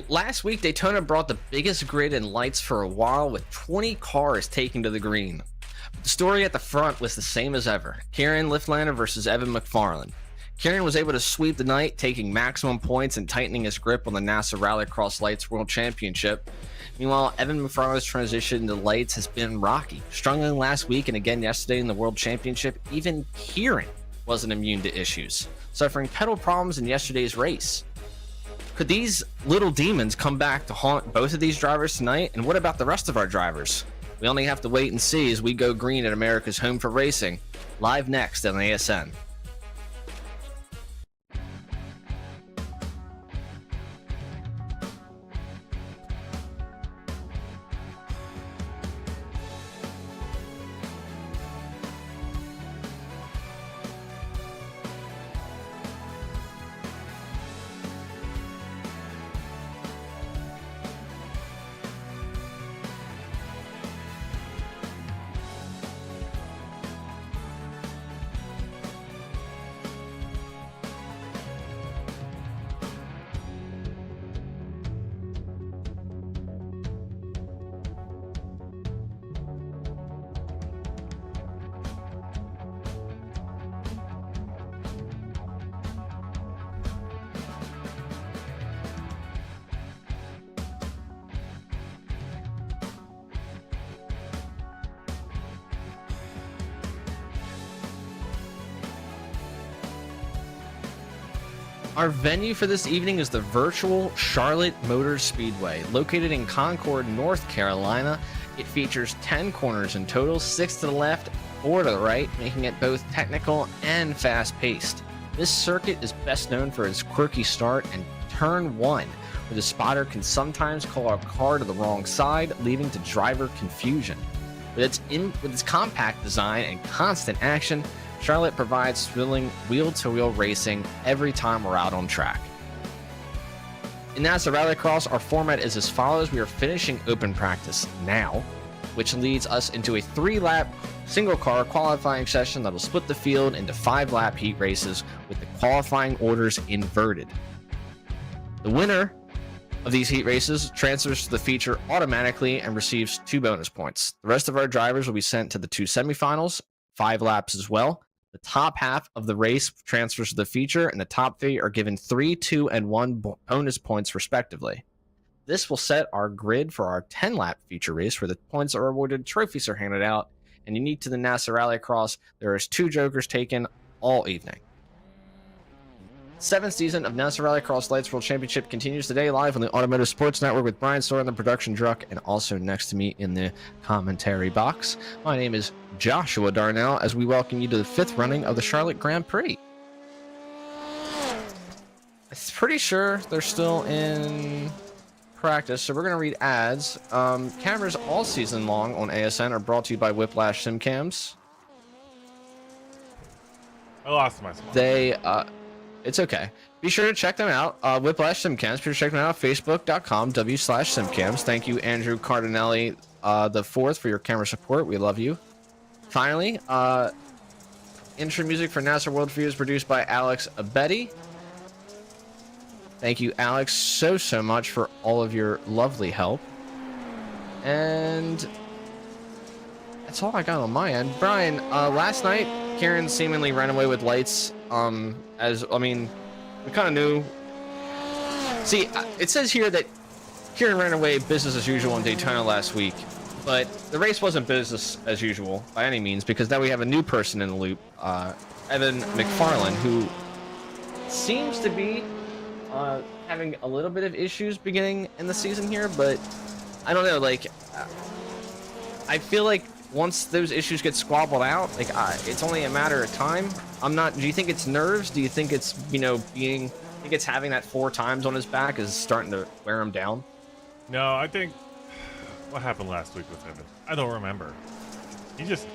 Last week, Daytona brought the biggest grid and lights for a while with 20 cars taking to the green. But the story at the front was the same as ever. Kieran Liftlander versus Evan McFarlane. Kieran was able to sweep the night, taking maximum points and tightening his grip on the NASA Rallycross Lights World Championship. Meanwhile, Evan McFarlane's transition to lights has been rocky. Struggling last week and again yesterday in the World Championship, even Kieran wasn't immune to issues, suffering pedal problems in yesterday's race. Could these little demons come back to haunt both of these drivers tonight? And what about the rest of our drivers? We only have to wait and see as we go green at America's Home for Racing, live next on ASN. Our venue for this evening is the virtual Charlotte Motor Speedway, located in Concord, North Carolina. It features 10 corners in total, 6 to the left, 4 to the right, making it both technical and fast-paced. This circuit is best known for its quirky start and turn 1, where the spotter can sometimes call a car to the wrong side, leading to driver confusion. With its compact design and constant action, Charlotte provides thrilling wheel-to-wheel racing every time we're out on track. In NASA Rallycross, our format is as follows. We are finishing open practice now, which leads us into a 3-lap single-car qualifying session that will split the field into 5-lap heat races with the qualifying orders inverted. The winner of these heat races transfers to the feature automatically and receives 2 bonus points. The rest of our drivers will be sent to the 2 semifinals, 5 laps as well. The top half of the race transfers to the feature, and the top 3 are given 3, 2, and 1 bonus points respectively. This will set our grid for our 10-lap feature race, where the points are awarded, trophies are handed out, and unique to the NASA Rallycross, there is 2 jokers taken all evening. 7th season of NASA Rallycross Lights World Championship continues today live on the Automotive Sports Network with Brian Storer in the production truck and also next to me in the commentary box. My name is Joshua Darnell as we welcome you to the 5th running of the Charlotte Grand Prix. I'm pretty sure they're still in practice, so we're going to read ads. Cameras all season long on ASN are brought to you by Whiplash SimCams. I lost my spot. It's okay. Be sure to check them out. Whiplash SimCams. Be sure to check them out. Facebook.com/SimCams. Thank you, Andrew Cardinelli the 4th, for your camera support. We love you. Finally, intro music for NASA World View is produced by Alex Abedi. Thank you, Alex, so much for all of your lovely help. And that's all I got on my end. Brian, last night, Kieran seemingly ran away with lights. We kind of knew. See, it says here that Kieran ran away business as usual in Daytona last week, but the race wasn't business as usual by any means, because now we have a new person in the loop, Evan McFarlane, who seems to be having a little bit of issues beginning in the season here, but I don't know, I feel like once those issues get squabbled out, it's only a matter of time. Do you think it's nerves? Do you think it's, having that 4 times on his back is starting to wear him down? No, I think what happened last week with him, I don't remember. He just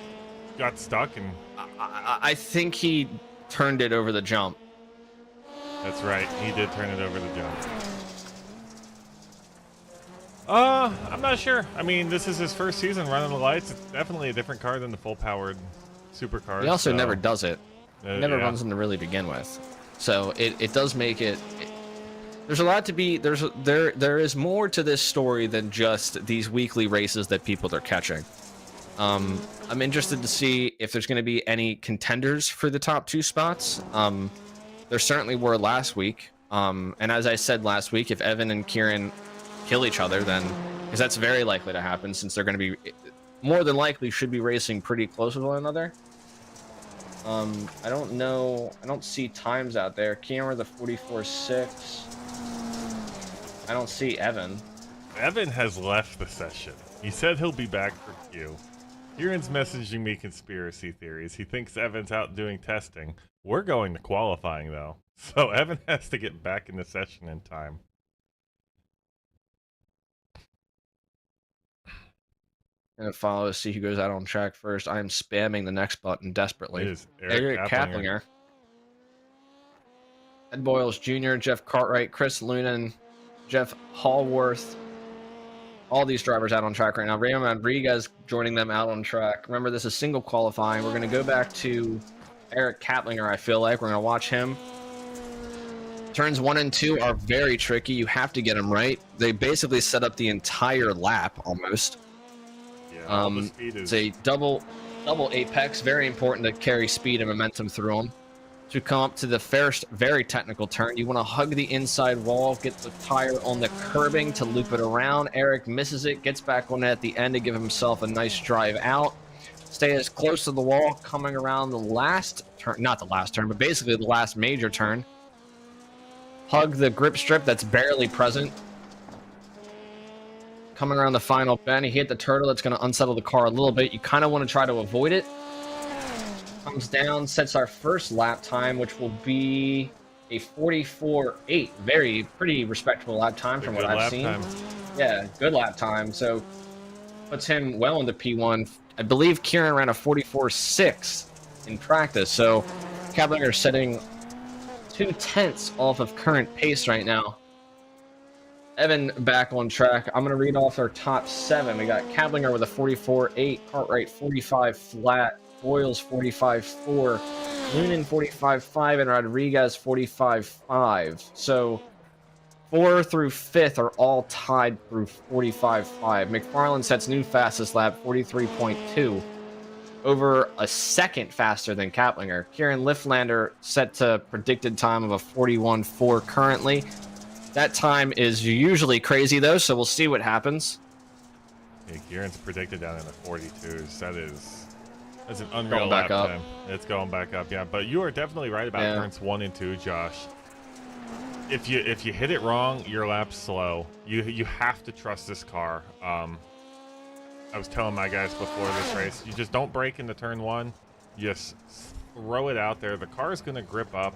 got stuck and I think he turned it over the jump. That's right, he did turn it over the jump. I'm not sure. I mean, this is his first season running the lights. It's definitely a different car than the full-powered supercars. He also never does it. Never runs them to really begin with. So it does make it there's a lot to be there is more to this story than just these weekly races that people are catching. I'm interested to see if there's going to be any contenders for the top 2 spots. There certainly were last week. And as I said last week, if Evan and Kieran kill each other, then because that's very likely to happen, since they're going to be more than likely should be racing pretty close with one another. I don't know. I don't see times out there. Kieran the 44.6. I don't see Evan. Evan has left the session. He said he'll be back for Q. Kieran's messaging me conspiracy theories. He thinks Evan's out doing testing. We're going to qualifying, though. So Evan has to get back in the session in time. And follow, see who goes out on track first. I am spamming the next button desperately. It is Eric Kaplinger. Ed Boyles Jr., Jeff Cartwright, Chris Lunan, Jeff Hallworth. All these drivers out on track right now. Raymond Rodriguez joining them out on track. Remember, this is single qualifying. We're going to go back to Eric Kaplinger, I feel like. We're going to watch him. Turns 1 and 2 are very tricky. You have to get them right. They basically set up the entire lap almost. The speed is... It's a double apex. Very important to carry speed and momentum through them. To come up to the first very technical turn, you want to hug the inside wall, get the tire on the curbing to loop it around. Eric misses it, gets back on it at the end to give himself a nice drive out. Stay as close to the wall, coming around the last turn, not the last turn, but basically the last major turn. Hug the grip strip that's barely present. Coming around the final bend, he hit the turtle. That's going to unsettle the car a little bit. You kind of want to try to avoid it. Comes down, sets our first lap time, which will be a 44.8. Pretty respectable lap time from what I've seen. Yeah, good lap time. So puts him well into P1. I believe Kieran ran a 44.6 in practice. So Kaplinger setting 0.2 off of current pace right now. Evan back on track. I'm going to read off our top 7. We got Kaplinger with a 44.8, Cartwright 45 flat, Boyles 45.4, Lunan 45.5, and Rodriguez 45.5. So 4 through 5th are all tied through 45.5. McFarland sets new fastest lap, 43.2, over a second faster than Kaplinger. Kieran Liftlander set to predicted time of a 41.4 currently. That time is usually crazy, though, so we'll see what happens. Yeah, Kieran's predicted down in the 42s. That's an unreal lap time. It's going back up, yeah. But you are definitely right about turns 1 and 2, Josh. If you hit it wrong, your lap's slow. You have to trust this car. I was telling my guys before this race, you just don't brake into turn 1. You just throw it out there. The car is going to grip up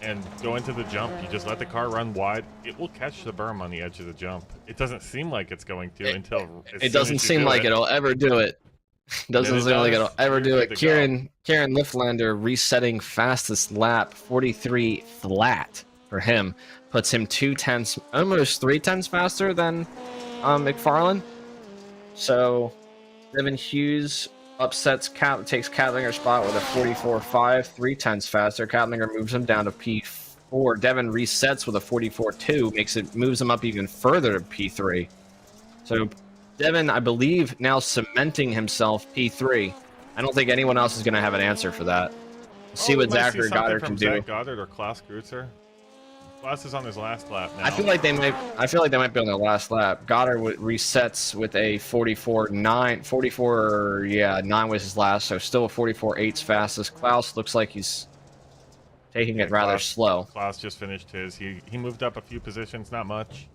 and go into the jump. You just let the car run wide. It will catch the berm on the edge of the jump. It doesn't seem like it's going to until it doesn't seem like it'll ever do it. Doesn't seem like it'll ever do it. Kieran Liftlander resetting fastest lap, 43 flat for him, puts him 0.2, almost 0.3 faster than McFarland. So Devin Hughes takes Katlinger's spot with a 44.5, 0.3 faster. Katlinger moves him down to P4. Devin resets with a 44.2, moves him up even further to P3. So Devin, I believe, now cementing himself P3. I don't think anyone else is going to have an answer for that. See what Zachary Goddard can do. Zach Goddard or Klaus Kreutzer. Klaus is on his last lap now. I feel like they might be on their last lap. Goddard resets with a 44.9. 9 was his last, so still a 44.8's fastest. Klaus looks like he's taking it rather slow. Klaus just finished his. He moved up a few positions, not much.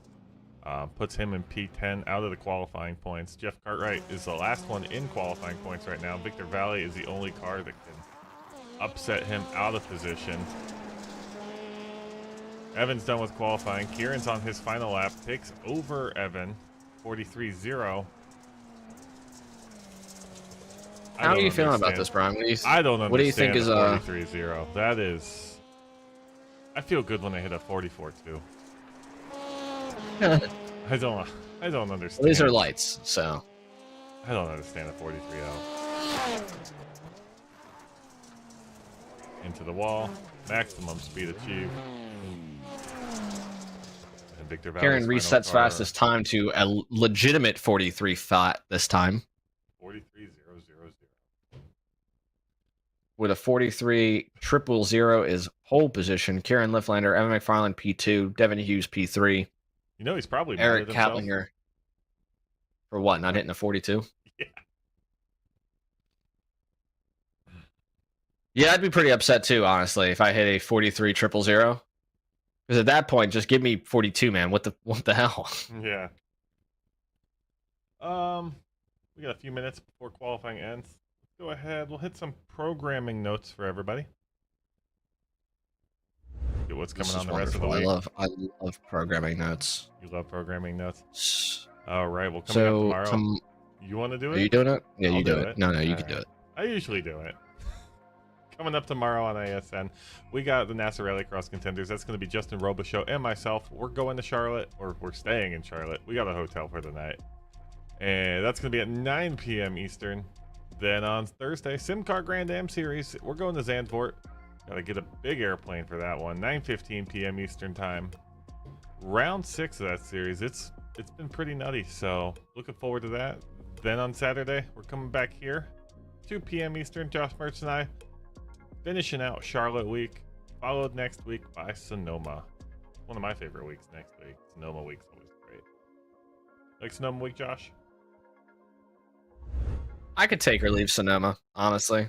Puts him in P10 out of the qualifying points. Jeff Cartwright is the last one in qualifying points right now. Victor Valley is the only car that can upset him out of position. Evan's done with qualifying. Kieran's on his final lap. Takes over Evan. 43.0. How are you feeling about this, Brian? I don't understand. What do you think is 43.0? That is... I feel good when I hit a 44.2. I don't understand. Well, these are lights, so... I don't understand a 43.0. Into the wall. Maximum speed achieved. and Victor Valdez. Kieran resets fastest time to a legitimate 43 thought this time. 43.000. With a 43.000 is pole position. Kieran Lifflander, Evan McFarland P2, Devin Hughes P3. You know he's probably Eric Kaplinger. For what? Not hitting a 42? Yeah. Yeah, I'd be pretty upset too, honestly, if I hit a 43.000. Because at that point, just give me 42, man. What the hell? Yeah. We got a few minutes before qualifying ends. Let's go ahead. We'll hit some programming notes for everybody. Get what's coming on the rest of the week. I love programming notes. You love programming notes? All right. Well, coming up tomorrow. You want to do it? Are you doing it? Yeah, I'll you do it. No, you can do it. I usually do it. Coming up tomorrow on ASN, we got the NASA Rallycross contenders. That's going to be Justin Robichaux and myself. We're going to Charlotte, or we're staying in Charlotte. We got a hotel for the night. And that's going to be at 9 p.m. Eastern. Then on Thursday, SimCar Grand Am Series, we're going to Zandvoort. Got to get a big airplane for that one. 9:15 p.m. Eastern time. Round 6 of that series. It's been pretty nutty, so looking forward to that. Then on Saturday, we're coming back here. 2 p.m. Eastern, Josh Mertz and I. Finishing out Charlotte week, followed next week by Sonoma. One of my favorite weeks next week. Sonoma week's always great. Like Sonoma week, Josh? I could take or leave Sonoma, honestly.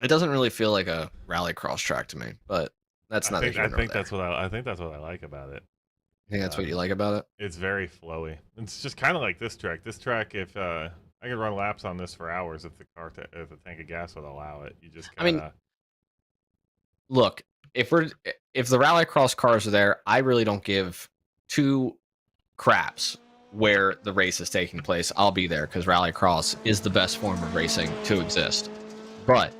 It doesn't really feel like a rallycross track to me, but that's not. I think that's what I like about it. You think that's what you like about it? It's very flowy. It's just kind of like this track. This track, if I could run laps on this for hours if the tank of gas would allow it. You just kinda... I mean, look, if the rallycross cars are there, I really don't give two craps where the race is taking place. I'll be there because rallycross is the best form of racing to exist. But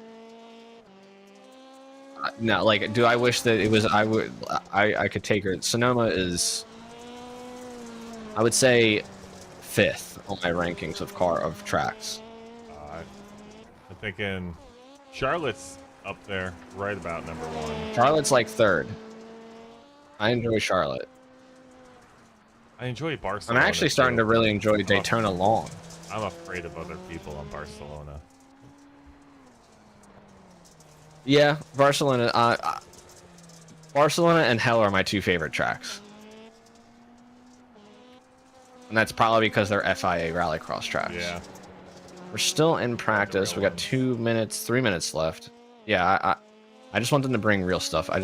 no, like, do I wish that it was? I could take her. Sonoma is, I would say, 5th on my rankings of tracks. I'm thinking Charlotte's up there, right about number 1. Charlotte's like 3rd. I enjoy Charlotte. I enjoy Barcelona. I'm actually starting to really enjoy Daytona Long. I'm afraid of other people in Barcelona. Yeah, Barcelona. Barcelona and Hell are my 2 favorite tracks. And that's probably because they're FIA rallycross tracks. Yeah. We're still in practice. We got 3 minutes left. Yeah, I just want them to bring real stuff. I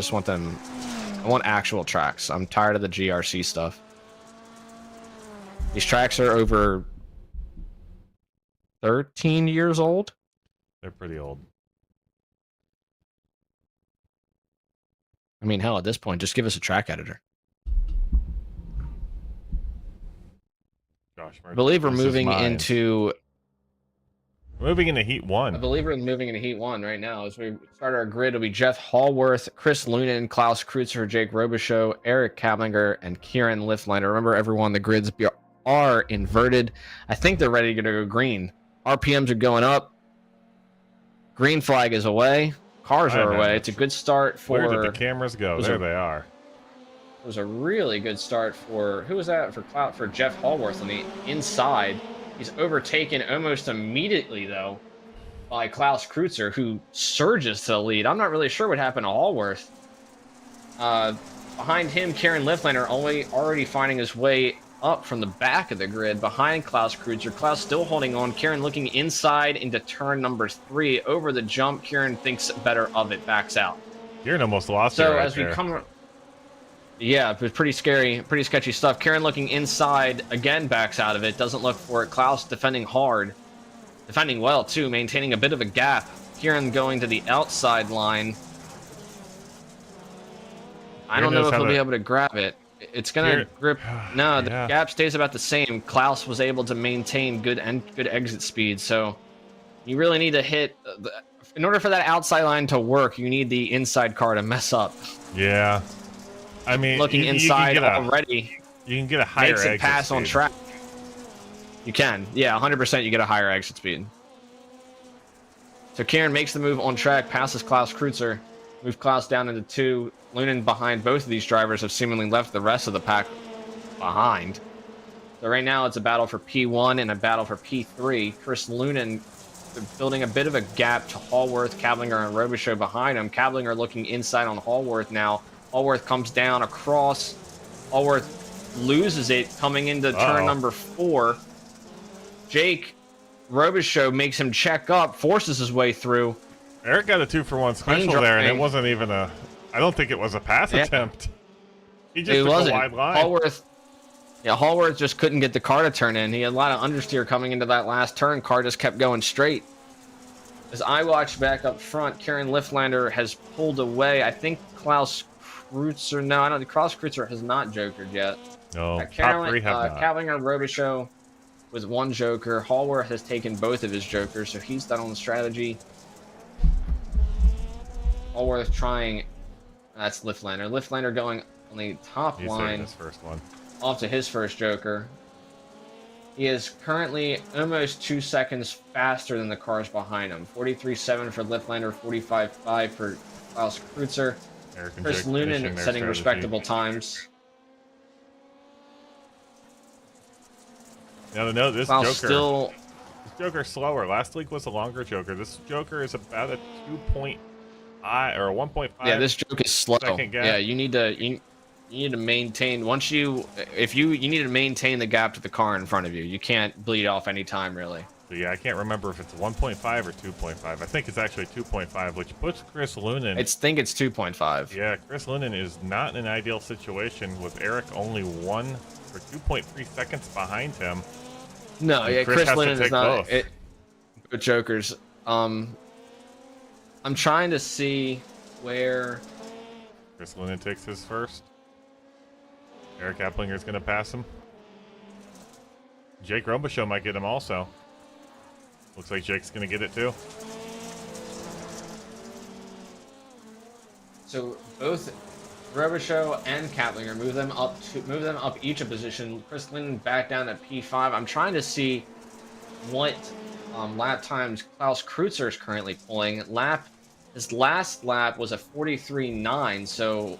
want actual tracks. I'm tired of the GRC stuff. These tracks are over 13 years old. They're pretty old. I mean, hell, at this point, just give us a track editor. Josh, I believe we're moving into Heat 1. I believe we're moving into Heat 1 right now. As we start our grid, it'll be Jeff Hallworth, Chris Lunan, Klaus Kreutzer, Jake Robichaux, Eric Kaplinger, and Kieran Lifflander. Remember, everyone, the grids are inverted. I think they're ready to go green. RPMs are going up. Green flag is away. Cars are away. It's a good start for... Where did the cameras go? There they are. It was a really good start for... Who was that? For Jeff Hallworth on the inside. He's overtaken almost immediately, though, by Klaus Kreutzer, who surges to the lead. I'm not really sure what happened to Hallworth. Behind him, Kieran Lifflander already finding his way up from the back of the grid behind Klaus Kreutzer. Klaus still holding on. Kieran looking inside into turn number 3. Over the jump, Kieran thinks better of it, backs out. Kieran almost lost it right there. Yeah, it was pretty scary, pretty sketchy stuff. Kieran looking inside, again backs out of it, doesn't look for it. Klaus defending hard. Defending well, too, maintaining a bit of a gap. Kieran going to the outside line. I don't know if he'll be able to grab it. It's going to grip. No, the gap stays about the same. Klaus was able to maintain good exit speed, so you really need to hit... In order for that outside line to work, you need the inside car to mess up. Yeah. I mean, looking inside already, you can get a higher exit pass speed. On track. You can, yeah, 100%. You get a higher exit speed. So Kieran makes the move on track, passes Klaus Kreutzer. Move Klaus down into 2. Lunan behind both of these drivers have seemingly left the rest of the pack behind. So right now it's a battle for P1 and a battle for P3. Chris Lunan building a bit of a gap to Hallworth, Kablinger, and Robichaux behind him. Kablinger looking inside on Hallworth now. Hallworth comes down across. Hallworth loses it coming into turn number 4. Jake Robichaux makes him check up, forces his way through. Eric got a 2-for-1 special there, and it wasn't even a... I don't think it was a pass attempt. He just took a wide line. Hallworth just couldn't get the car to turn in. He had a lot of understeer coming into that last turn. Car just kept going straight. As I watch back up front, Kieran Liftlander has pulled away. I think Klaus Kreutzer... No, I don't... Klaus Kreutzer has not jokered yet. No, top 3 have not. Kablinger, Robichaux with 1 joker. Hallworth has taken both of his jokers, so he's done on the strategy. Hallworth trying... That's Liftlander. Liftlander going on the top line. His first one. Off to his first joker. He is currently almost 2 seconds faster than the cars behind him. 43.7 for Liftlander, 45.5 for Klaus Kreutzer. Chris Lunan setting respectable times. Now, no, this joker's slower. Last week was a longer joker. This joker is about a 2.5 or a 1.5. Yeah, this joke is slow. Yeah, you need to maintain you need to maintain the gap to the car in front of you. You can't bleed off any time really. So yeah, I can't remember if it's 1.5 or 2.5. I think it's actually 2.5, which puts Chris Lunan. I think it's 2.5. Yeah, Chris Lunan is not in an ideal situation with Eric only 1 or 2.3 seconds behind him. No, yeah, Chris Lunan is not. Good jokers. I'm trying to see where Chris Lunan takes his first. Eric Kaplinger is going to pass him. Jake Robichaux might get him also. Looks like Jake's going to get it too. So both Robichaux and Kaplinger move them up each a position. Chris Lunan back down at P5. I'm trying to see what lap times Klaus Kreutzer is currently pulling. His last lap was a 43.9, so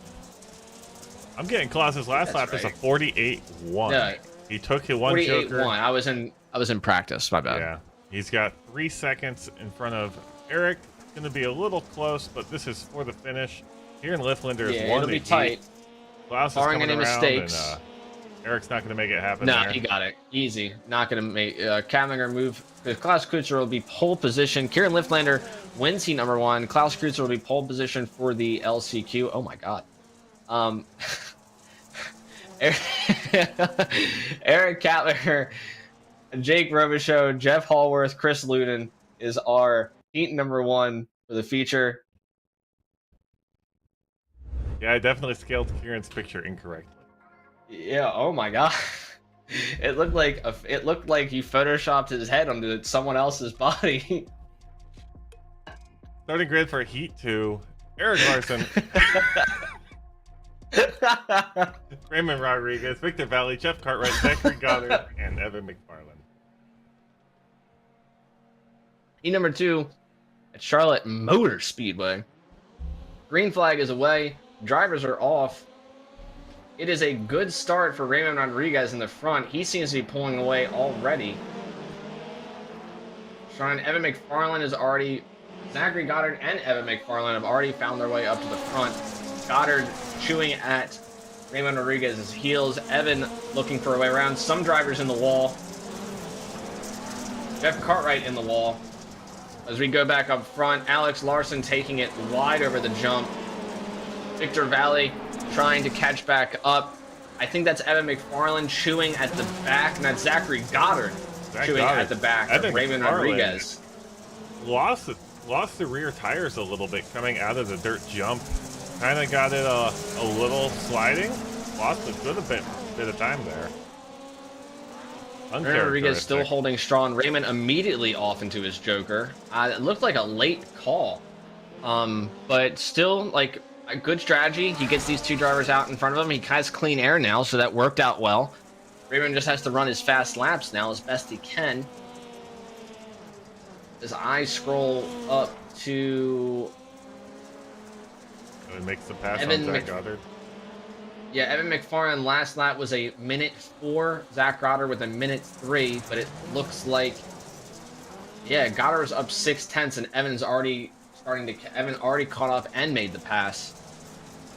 I'm getting Klaus's last lap is a 48.1. Yeah, he took his 1 joker. 48.1. I was in practice. My bad. Yeah, he's got 3 seconds in front of Eric. Going to be a little close, but this is for the finish. Here in Liftlander is 1 it'll be tight. Klaus is barring coming any around, mistakes. And Eric's not going to make it happen. No, he got it easy. Not going to make Kaplinger move. Klaus Kreutzer will be pole position. Kieran Liftlander wins heat number 1. Klaus Kreutzer will be pole position for the LCQ. Oh my God. Eric Kaplinger, Jake Robichaux, Jeff Hallworth, Chris Lunan is our heat number 1 for the feature. Yeah, I definitely scaled Kieran's picture incorrectly. Yeah, oh my God. It looked like he photoshopped his head onto someone else's body. Starting grid for Heat 2, Eric Larson, Raymond Rodriguez, Victor Valley, Jeff Cartwright, Zachary Goddard, and Evan McFarland. Heat number 2 at Charlotte Motor Speedway. Green flag is away. Drivers are off. It is a good start for Raymond Rodriguez in the front. He seems to be pulling away already. Evan McFarland is already... Zachary Goddard and Evan McFarland have already found their way up to the front. Goddard chewing at Raymond Rodriguez's heels. Evan looking for a way around. Some drivers in the wall. Jeff Cartwright in the wall. As we go back up front, Alex Larson taking it wide over the jump. Victor Valley trying to catch back up. I think that's Evan McFarland chewing at the back, and that's Zachary Goddard chewing at the back of Raymond Rodriguez. Lost the rear tires a little bit coming out of the dirt jump. Kind of got it a little sliding. Lost a good bit of time there. Rodriguez still holding strong. Raymond immediately off into his joker. It looked like a late call, but still like a good strategy. He gets these 2 drivers out in front of him. He has clean air now, so that worked out well. Raymond just has to run his fast laps now as best he can. As I scroll up to It makes the pass on Zach Goddard. Yeah, Evan McFarland last lap was a minute 4. Zach Goddard with a minute 3, but it looks like, yeah, Goddard was up 6/10, and Evan's already Evan already caught up and made the pass.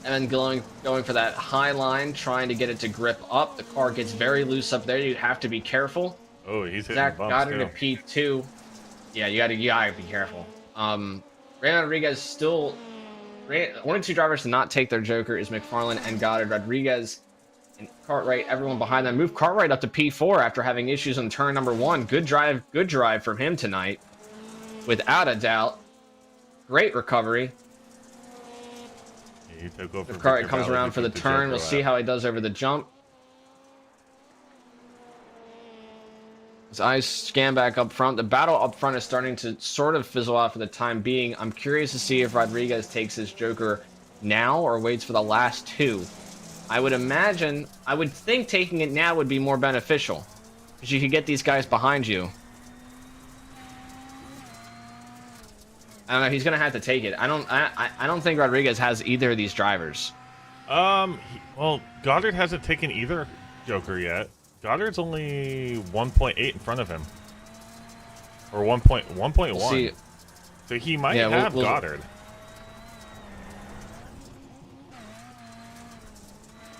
Evan going for that high line, trying to get it to grip up. The car gets very loose up there. You have to be careful. Oh, he's hitting Zach bumps Goddard too. at P2. Yeah, you gotta be careful. Ray Rodriguez still. One of 2 drivers to not take their Joker is McFarland and Goddard. Rodriguez and Cartwright, everyone behind them. Move Cartwright up to P4 after having issues on turn number 1. Good drive from him tonight, without a doubt. Great recovery. Yeah, he took over. Cartwright comes around for the turn. We'll see how he does over the jump. His eyes scan back up front. The battle up front is starting to sort of fizzle out for the time being. I'm curious to see if Rodriguez takes his Joker now or waits for the last 2. I would think taking it now would be more beneficial, because you could get these guys behind you. I don't know. He's gonna have to take it. I don't think Rodriguez has either of these drivers. Well, Goddard hasn't taken either Joker yet. Goddard's only 1.8 in front of him, or 1.1. We'll so he might have Goddard.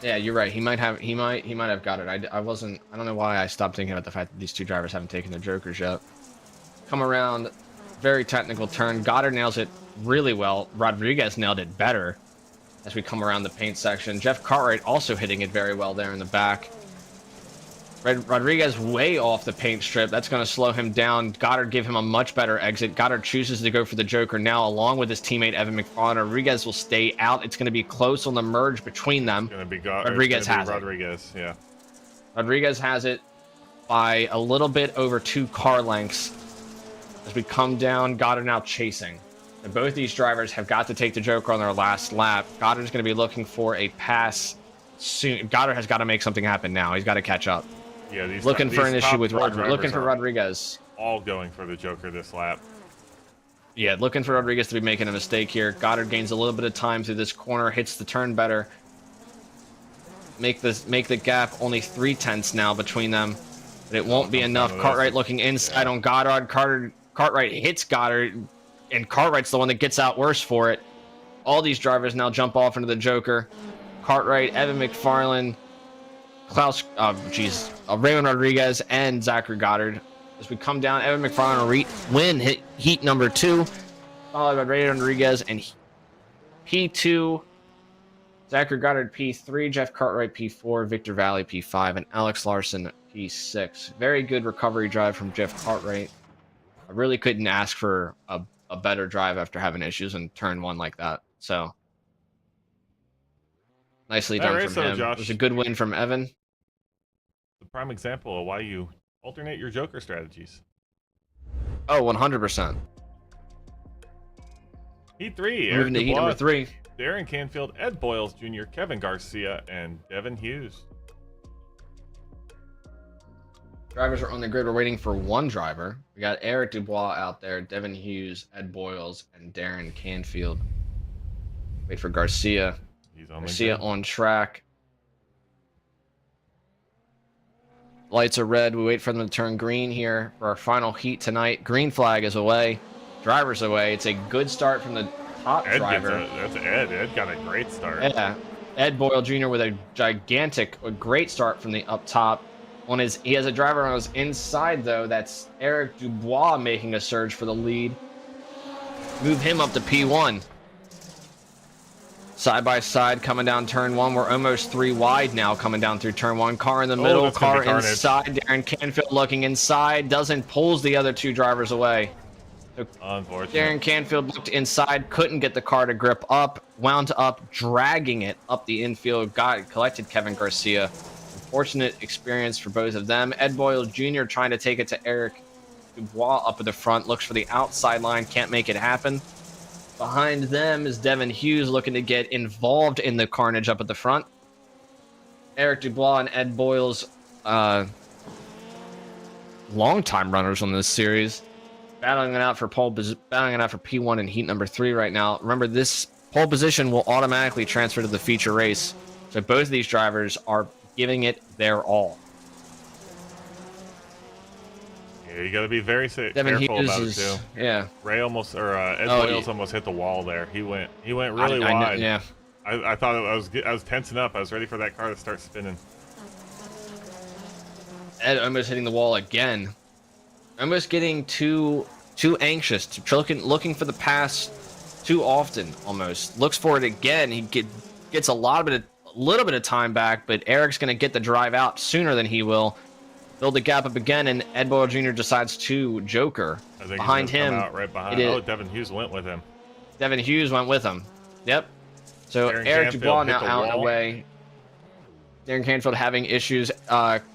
Yeah, you're right. He might have Goddard. I don't know why I stopped thinking about the fact that these 2 drivers haven't taken their Jokers yet. Come around, very technical turn. Goddard nails it really well. Rodriguez nailed it better as we come around the paint section. Jeff Cartwright also hitting it very well there in the back. Rodriguez way off the paint strip. That's going to slow him down. Goddard gave him a much better exit. Goddard chooses to go for the Joker now, along with his teammate Evan McFarland. Rodriguez will stay out. It's going to be close on the merge between them. It's going to be Rodriguez has Rodriguez, yeah. Rodriguez has it by a little bit over 2 car lengths. As we come down, Goddard now chasing. And both these drivers have got to take the Joker on their last lap. Goddard's going to be looking for a pass soon. Goddard has got to make something happen now. He's got to catch up. Yeah, looking for an issue with Rodriguez. All going for the Joker this lap. Yeah, looking for Rodriguez to be making a mistake here. Goddard gains a little bit of time through this corner, hits the turn better. Make the gap only 3/10 now between them, but it won't be enough. Cartwright looking inside on Goddard. Cartwright hits Goddard, and Cartwright's the one that gets out worse for it. All these drivers now jump off into the Joker. Cartwright, Evan McFarland, Raymond Rodriguez, and Zachary Goddard. As we come down, Evan McFarland will win heat number 2, followed by Raymond Rodriguez and P2, Zachary Goddard P3, Jeff Cartwright P4, Victor Valley P5, and Alex Larson P6. Very good recovery drive from Jeff Cartwright. I really couldn't ask for a better drive after having issues in turn 1 like that. So nicely done from him. Josh, it was a good win from Evan. The prime example of why you alternate your Joker strategies. Oh, 100%. Heat 3. Moving to heat number 3. Darren Canfield, Ed Boyles Jr., Kevin Garcia, and Devin Hughes. Drivers are on the grid. We're waiting for one driver. We got Eric Dubois out there, Devin Hughes, Ed Boyles, and Darren Canfield. Wait for Garcia. Garcia on track. Lights are red. We wait for them to turn green here for our final heat tonight. Green flag is away. Driver's away. It's a good start from the top driver. That's Ed. Ed got a great start. Yeah. Ed Boyle Jr. with a great start from the up top. He has a driver on his inside, though. That's Eric Dubois making a surge for the lead. Move him up to P1. Side by side coming down turn 1. We're almost 3 wide now coming down through turn 1. Car in the middle, car inside. Darren Canfield looking inside. Pulls the other 2 drivers away. Unfortunate. Darren Canfield looked inside, couldn't get the car to grip up, wound up dragging it up the infield, collected Kevin Garcia. Unfortunate experience for both of them. Ed Boyle Jr. trying to take it to Eric Dubois up at the front, looks for the outside line, can't make it happen. Behind them is Devin Hughes looking to get involved in the carnage up at the front. Eric Dubois and Ed Boyles, longtime runners on this series, battling it out for P1 in heat number 3 right now. Remember, this pole position will automatically transfer to the feature race. So both of these drivers are giving it their all. Yeah, you got to be very Devin careful Hughes about it too. Yeah. Ray almost, or Ed Boyles almost hit the wall there. He went really wide. Yeah. I thought I was tensing up. I was ready for that car to start spinning. Ed almost hitting the wall again. Almost getting too anxious, looking for the pass too often. Almost looks for it again. He gets a little bit of time back, but Eric's going to get the drive out sooner than he will. Build the gap up again, and Ed Boyle Jr. decides to joker. I think behind him. Come out right behind. Oh, Devin Hughes went with him. Devin Hughes went with him. Yep. So Eric Dubois now out and away. Darren Canfield having issues.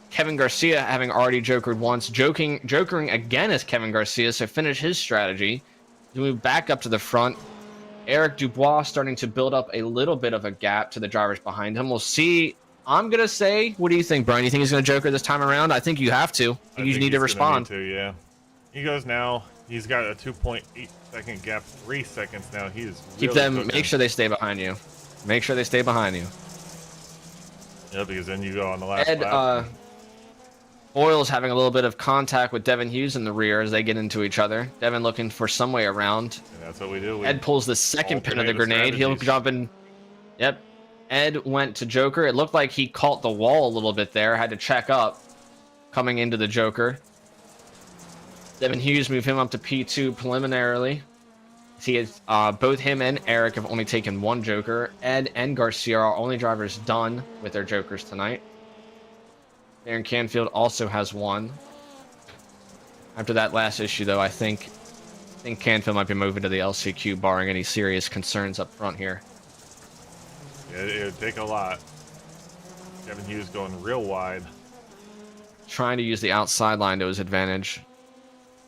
Kevin Garcia having already jokered once. Jokering again as Kevin Garcia, so finish his strategy. To move back up to the front. Eric Dubois starting to build up a little bit of a gap to the drivers behind him. We'll see. I'm going to say, what do you think, Brian? You think he's going to joker this time around? I think you have to. You need to respond. Yeah. He goes now. He's got a 2.8 second gap, 3 seconds now. He is Keep really them. cooking. Make sure they stay behind you. Make sure they stay behind you. Yeah, because then you go on the last lap. Boyle's having a little bit of contact with Devin Hughes in the rear as they get into each other. Devin looking for some way around. And that's what we do. Ed pulls the second pin of the grenade. He'll jump in. Yep. Ed went to joker. It looked like he caught the wall a little bit there. Had to check up coming into the joker. Devin Hughes moved him up to P2 preliminarily. He has, both him and Eric have only taken one joker. Ed and Garcia are only drivers done with their jokers tonight. Darren Canfield also has one. After that last issue, though, I think Canfield might be moving to the LCQ, barring any serious concerns up front here. Yeah, it would take a lot. Devin Hughes going real wide. Trying to use the outside line to his advantage.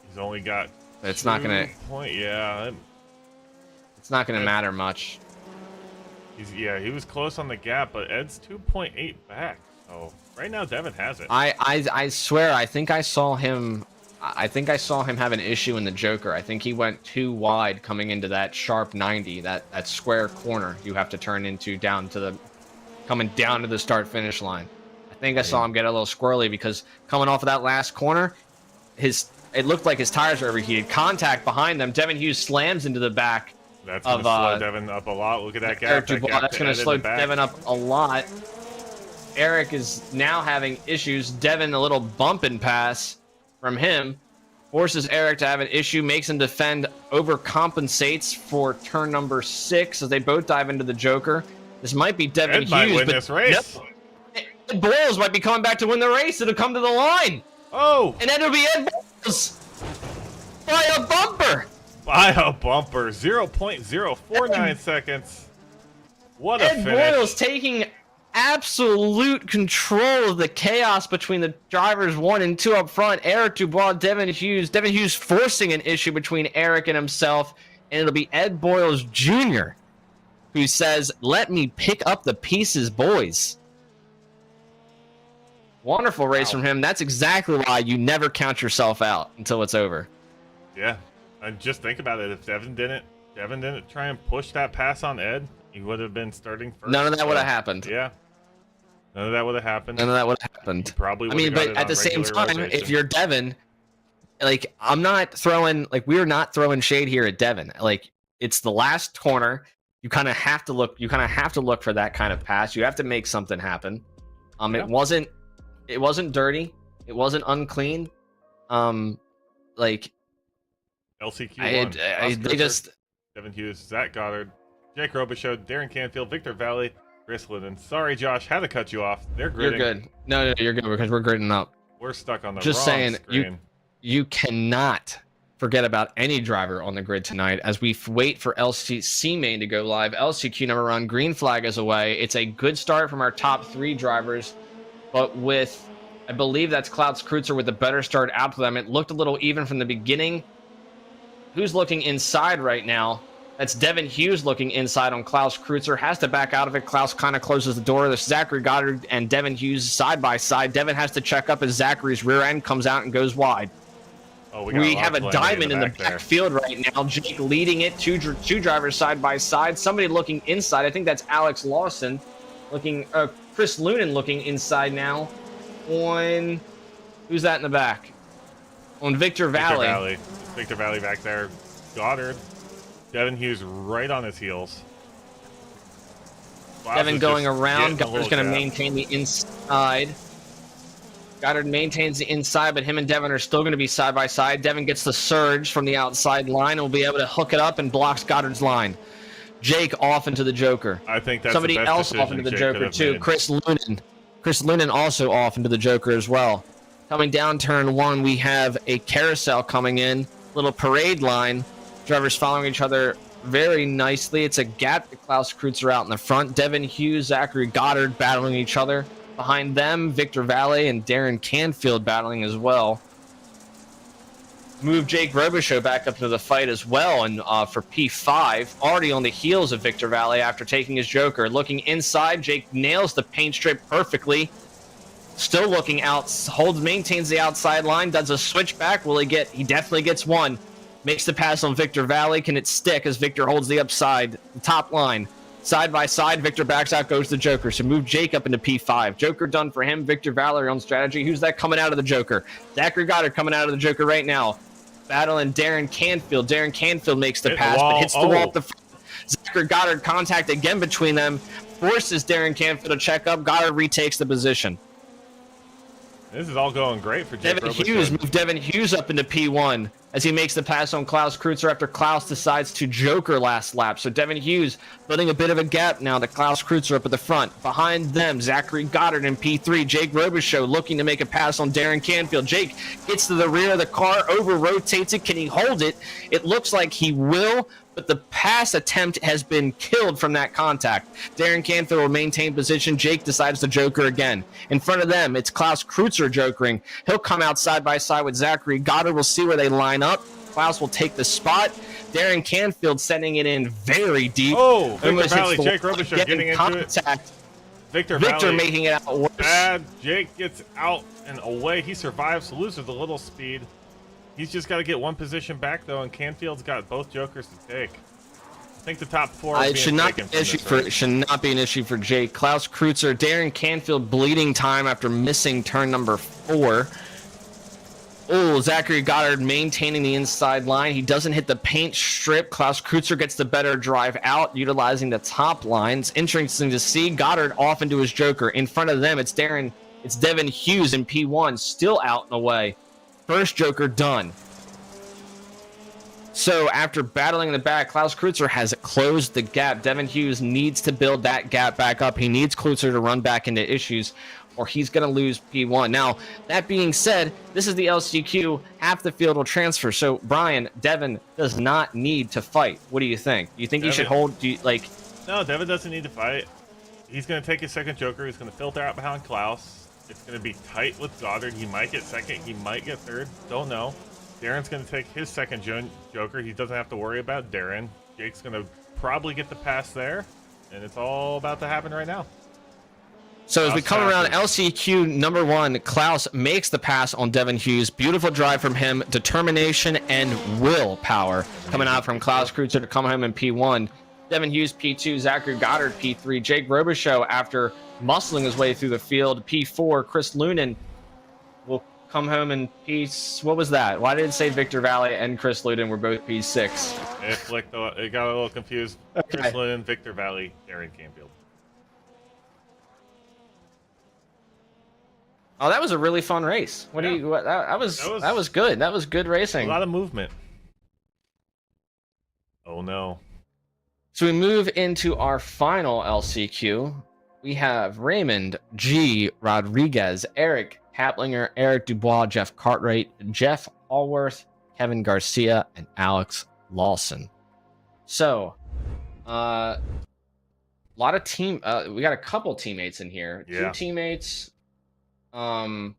He's only got. But it's not gonna. Yeah. It's not gonna matter much. He was close on the gap, but Ed's 2.8 back. So right now, Devin has it. I swear, I think I saw him have an issue in the joker. I think he went too wide coming into that sharp 90, that square corner you have to turn into coming down to the start finish line. I think I saw him get a little squirrely because coming off of that last corner, it looked like his tires were overheated. Contact behind them. Devin Hughes slams into the back. That's going to slow Devin up a lot. Look at that gap. That's going to slow Devin up a lot. Eric is now having issues. Devin, a little bump and pass from him, forces Eric to have an issue, makes him defend, overcompensates for turn number 6 as they both dive into the joker. This might be Devin Hughes. Might win this race. Ed Boyles might be coming back to win the race. It'll come to the line. Oh! And then it'll be Ed Boyles by a bumper. By a bumper. 0.049 seconds. What a finish. Ed Boyles taking absolute control of the chaos between the drivers 1 and 2 up front. Eric Dubois, Devin Hughes forcing an issue between Eric and himself, and it'll be Ed Boyles Jr. who says, "Let me pick up the pieces, boys." Wonderful race from him. That's exactly why you never count yourself out until it's over. Yeah, and just think about it. If Devin didn't try and push that pass on Ed, he would have been starting first. None of that would have happened. Yeah. None of that would have happened. None of that would have happened. Probably. I mean, but at the same time, if you're Devin, like we're not throwing shade here at Devin. Like, it's the last corner. You kind of have to look. You kind of have to look for that kind of pass. You have to make something happen. Yeah. It wasn't dirty. It wasn't unclean. Like LCQ1. They just. Devin Hughes, Zach Goddard, Jake Robichaud, Darren Canfield, Victor Valley, Chris Linden. Sorry, Josh, had to cut you off. They're gridding. You're good. No, you're good because we're gridding up. We're stuck on the just wrong saying, screen. You cannot forget about any driver on the grid tonight as we wait for LCC main to go live. LCQ number 1, green flag is away. It's a good start from our top 3 drivers, but with, I believe that's Klaus Kreutzer with a better start out to them. It looked a little even from the beginning. Who's looking inside right now? That's Devin Hughes looking inside on Klaus Kreutzer. Has to back out of it. Klaus kind of closes the door. There's Zachary Goddard and Devin Hughes side by side. Devin has to check up as Zachary's rear end comes out and goes wide. Oh, we have a diamond in the backfield right now. Jake leading it. Two drivers side by side. Somebody looking inside. I think that's Alex Lawson. Chris Lunan looking inside now. On who's that in the back? On Victor Valley. Victor Valley back there. Goddard. Devin Hughes right on his heels. Devin going around. Goddard's going to maintain the inside. Goddard maintains the inside, but him and Devin are still going to be side by side. Devin gets the surge from the outside line and will be able to hook it up and blocks Goddard's line. Jake off into the Joker. I think that's somebody the best else off into the Jake Joker too. Made. Chris Lunan also off into the Joker as well. Coming down turn 1, we have a carousel coming in. Little parade line. Drivers following each other very nicely. It's a gap. Klaus Kreutzer out in the front. Devin Hughes, Zachary Goddard battling each other. Behind them, Victor Valley and Darren Canfield battling as well. Move Jake Robichaux back up into the fight as well, and for P5, already on the heels of Victor Valley after taking his Joker. Looking inside, Jake nails the paint strip perfectly. Still looking out, maintains the outside line, does a switchback. Will he get? He definitely gets one. Makes the pass on Victor Valley. Can it stick as Victor holds the upside, the top line? Side by side, Victor backs out, goes to Joker. So move Jake up into P5. Joker done for him. Victor Valley on strategy. Who's that coming out of the Joker? Zachary Goddard coming out of the Joker right now. Battling Darren Canfield. Darren Canfield makes the pass, but hits the wall at the front. Zachary Goddard contact again between them. Forces Darren Canfield to check up. Goddard retakes the position. This is all going great for Jake Devin Hughes. Move Devin Hughes up into P1 as he makes the pass on Klaus Kreutzer after Klaus decides to Joker last lap. So Devin Hughes building a bit of a gap now to Klaus Kreutzer up at the front. Behind them, Zachary Goddard in P3. Jake Robichaux looking to make a pass on Darren Canfield. Jake gets to the rear of the car, over-rotates it. Can he hold it? It looks like he will, but the pass attempt has been killed from that contact. Darren Canfield will maintain position. Jake decides to Joker again. In front of them, it's Klaus Kreutzer jokering. He'll come out side by side with Zachary Goddard. We'll see where they line up. Klaus will take the spot. Darren Canfield sending it in very deep. Oh, Victor Valley, Jake Robichaux getting into contact. Victor Valley making it out worse. Bad. Jake gets out and away. He survives, loses a little speed. He's just got to get one position back, though, and Canfield's got both Jokers to take. I think the top 4 should not be an issue for Jake. Klaus Kreutzer, Darren Canfield bleeding time after missing turn number 4. Oh, Zachary Goddard maintaining the inside line. He doesn't hit the paint strip. Klaus Kreutzer gets the better drive out, utilizing the top lines. Interesting to see Goddard off into his Joker. In front of them, it's Devin Hughes in P1, still out and away. First Joker done. So after battling in the back, Klaus Kreutzer has closed the gap. Devin Hughes needs to build that gap back up. He needs Kreutzer to run back into issues, or he's going to lose P1. Now, that being said, this is the LCQ. Half the field will transfer. So, Brian, Devin does not need to fight. What do you think? Do you think he should hold? No, Devin doesn't need to fight. He's going to take his second Joker. He's going to filter out behind Klaus. It's going to be tight with Goddard. He might get second. He might get third. Don't know. Darren's going to take his second Joker. He doesn't have to worry about Darren. Jake's going to probably get the pass there. And it's all about to happen right now. So as we come around, LCQ number 1, Klaus makes the pass on Devin Hughes. Beautiful drive from him. Determination and willpower coming out from Klaus Kreutzer to come home in P1. Devin Hughes P2, Zachary Goddard P3, Jake Robichaux after muscling his way through the field P4. Chris Lunan will come home in what was that? Why did it say Victor Valley and Chris Lunan were both P6? It got a little confused. Okay. Chris Lunan, Victor Valley, Darren Canfield. Oh, that was a really fun race. That was good. That was good racing. A lot of movement. Oh no. So we move into our final LCQ. We have Raymond G. Rodriguez, Eric Haplinger, Eric Dubois, Jeff Cartwright, Jeff Allworth, Kevin Garcia, and Alex Lawson. So, a lot of we got a couple teammates in here. Yeah. 2 teammates. Eric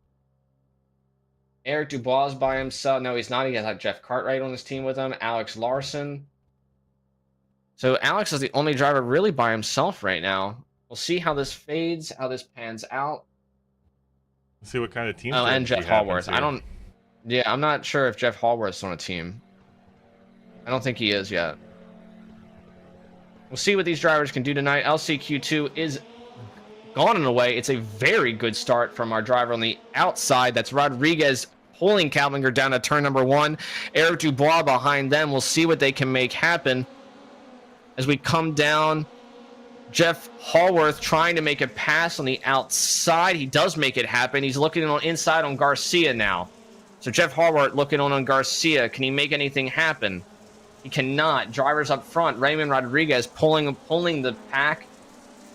Dubois by himself. No, he's not. He has Jeff Cartwright on his team with him. Alex Larson. So Alex is the only driver really by himself right now. We'll see how this fades, how this pans out. Let's see what kind of team. Oh, and Jeff Allworth. Yeah, I'm not sure if Jeff Hallworth's on a team. I don't think he is yet. We'll see what these drivers can do tonight. LCQ2 is gone and away. It's a very good start from our driver on the outside. That's Rodriguez pulling Cavalinger down to turn number 1. Eric Dubois behind them. We'll see what they can make happen. As we come down, Jeff Hallworth trying to make a pass on the outside. He does make it happen. He's looking on inside on Garcia now. So Jeff Hallworth looking on Garcia. Can he make anything happen? He cannot. Drivers up front. Raymond Rodriguez pulling the pack.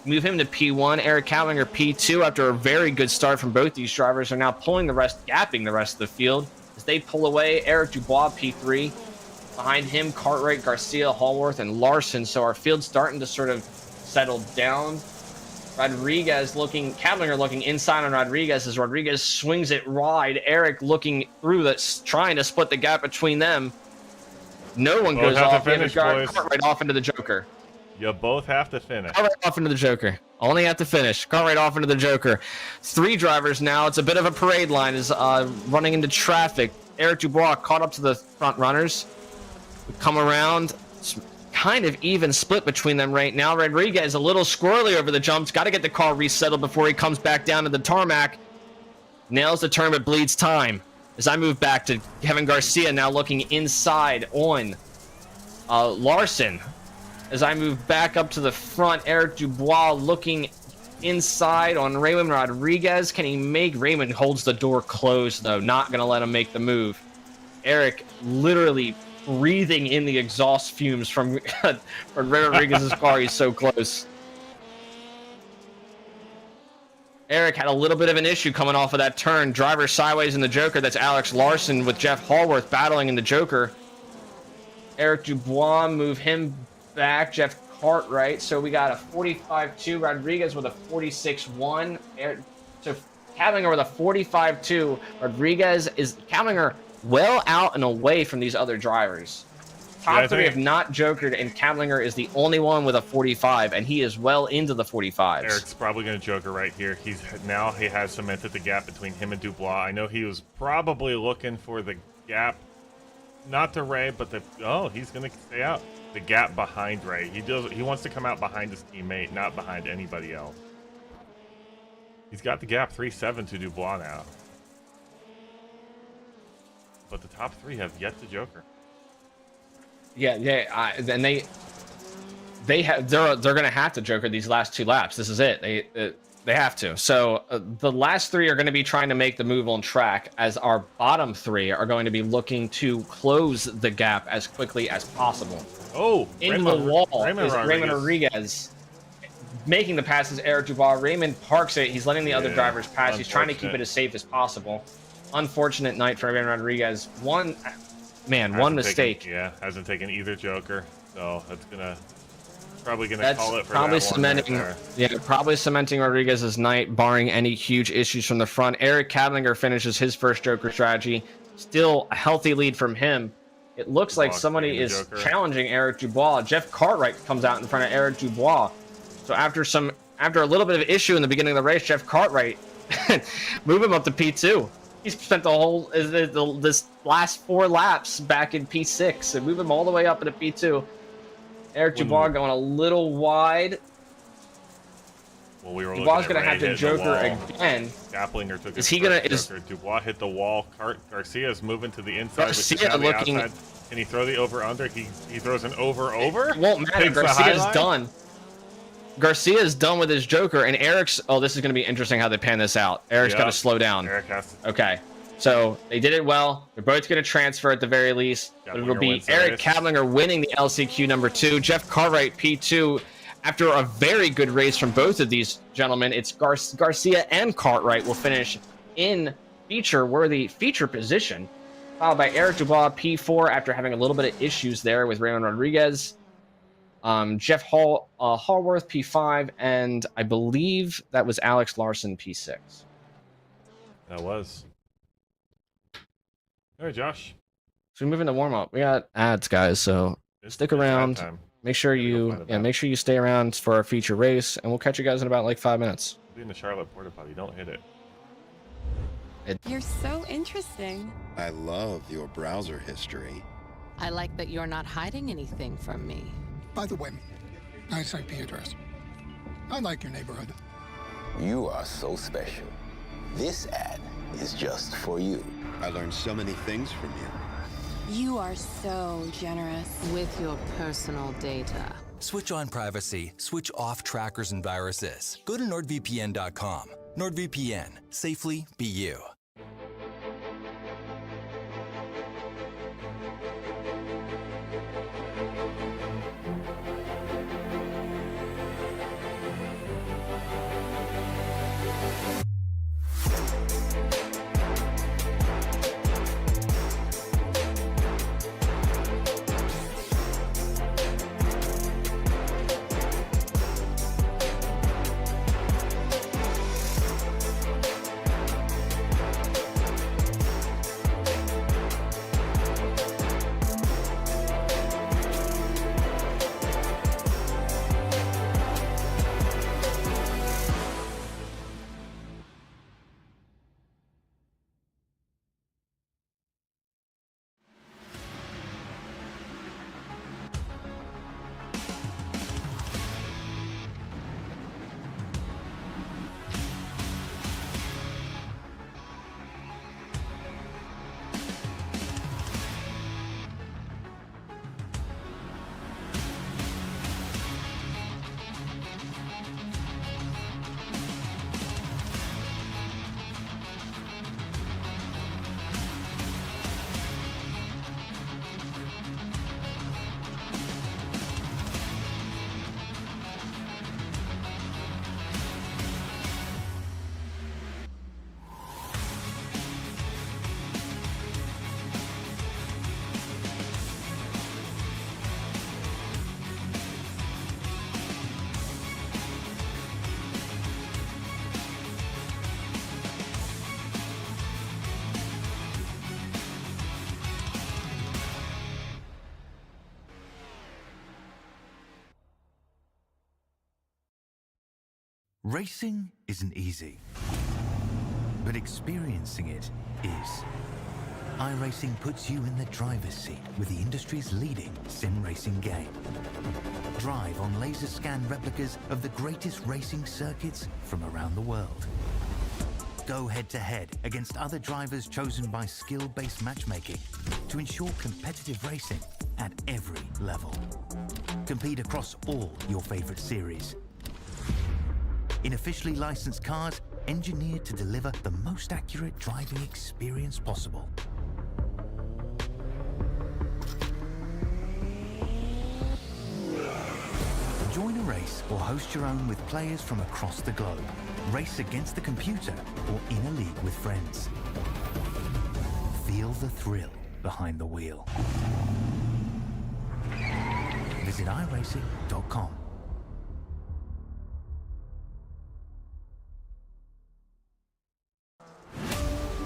Move him to P1. Eric Cavalinger P2. After a very good start from both these drivers, are now pulling the rest, gapping the rest of the field. As they pull away, Eric Dubois P3. Behind him, Cartwright, Garcia, Hallworth, and Larson. So our field's starting to sort of settle down. Rodriguez looking, Cavalinger looking inside on Rodriguez as Rodriguez swings it wide. Eric looking through the, trying to split the gap between them. No one goes off. Cartwright off into the Joker. You both have to finish. Cartwright off into the Joker. Only have to finish. Cartwright off into the Joker. 3 drivers now. It's a bit of a parade line. Is running into traffic. Eric Dubois caught up to the front runners. We come around. It's kind of even split between them right now. Rodriguez a little squirrely over the jumps. Got to get the car resettled before he comes back down to the tarmac. Nails the turn but bleeds time. As I move back to Kevin Garcia now looking inside on Larson. As I move back up to the front, Eric Dubois looking inside on Raymond Rodriguez. Can he make? Raymond holds the door closed, though. Not going to let him make the move. Eric literally breathing in the exhaust fumes from Rodriguez's car. He's so close. Eric had a little bit of an issue coming off of that turn. Driver sideways in the Joker. That's Alex Larson with Jeff Hallworth battling in the Joker. Eric Dubois, move him back. Jeff Cartwright. So we got a 45-2. Rodriguez with a 46-1. So Cavalinger with a 45-2. Rodriguez is Cavalinger well out and away from these other drivers. Top 3 have not jokered, and Cavalinger is the only one with a 45, and he is well into the 45s. Eric's probably going to joker right here. He has cemented the gap between him and Dubois. I know he was probably looking for the gap, not to Ray, but he's going to stay out. The gap behind Ray. He wants to come out behind his teammate, not behind anybody else. He's got the gap 3-7 to Dubois now. But the top 3 have yet to joker. Yeah, and they're gonna have to joker these last 2 laps. This is it. They have to. So the last 3 are going to be trying to make the move on track, as our bottom 3 are going to be looking to close the gap as quickly as possible. Oh, into the wall is Raymond Rodriguez. Making the passes, Eric Dubois. Raymond parks it. He's letting the other drivers pass. He's trying to keep it as safe as possible. Unfortunate night for Raymond Rodriguez. One mistake. Hasn't taken either joker, so that's probably gonna call it for probably that cementing. Probably cementing Rodriguez's night, barring any huge issues from the front. Eric Cavalinger finishes his first joker strategy. Still a healthy lead from him. It looks like somebody is challenging Eric Dubois. Jeff Cartwright comes out in front of Eric Dubois. So after a little bit of issue in the beginning of the race, Jeff Cartwright move him up to P2. He's spent the whole this last 4 laps back in P6 and move him all the way up into P2. Eric Dubois going a little wide. Well, we were Dubois going to have to joker again. Gaplinger took his joker. Dubois hit the wall. Garcia is moving to the inside. Garcia looking. Outside. Can he throw the over/under? He throws an over/over. It won't matter. Garcia's done. Garcia is done with his joker, and Eric's. Oh, this is going to be interesting how they pan this out. Eric's got to slow down. Eric has to. Okay, so they did it well. They're both going to transfer at the very least. But it'll be Eric Cavalinger winning the LCQ number 2. Jeff Cartwright P2. After a very good race from both of these gentlemen, it's Garcia and Cartwright will finish in feature-worthy feature position, followed by Eric Dubois P4 after having a little bit of issues there with Raymond Rodriguez. Jeff Hallworth P5, and I believe that was Alex Larson P6. That was. All right, Josh. So we move into warm-up. We got ads, guys, so stick around. Make sure you stay around for our feature race, and we'll catch you guys in about like 5 minutes. Be in the Charlotte porta potty. Don't hit it. You're so interesting. I love your browser history. I like that you're not hiding anything from me. By the way, nice IP address. I like your neighborhood. You are so special. This ad is just for you. I learned so many things from you. You are so generous. With your personal data. Switch on privacy, switch off trackers and viruses. Go to nordvpn.com. NordVPN. Safely be you. Racing isn't easy, but experiencing it is. iRacing puts you in the driver's seat with the industry's leading sim racing game. Drive on laser scan replicas of the greatest racing circuits from around the world. Go head-to-head against other drivers chosen by skill-based matchmaking to ensure competitive racing at every level. Compete across all your favorite series. In officially licensed cars, engineered to deliver the most accurate driving experience possible. Join a race or host your own with players from across the globe. Race against the computer or in a league with friends. Feel the thrill behind the wheel. Visit iRacing.com.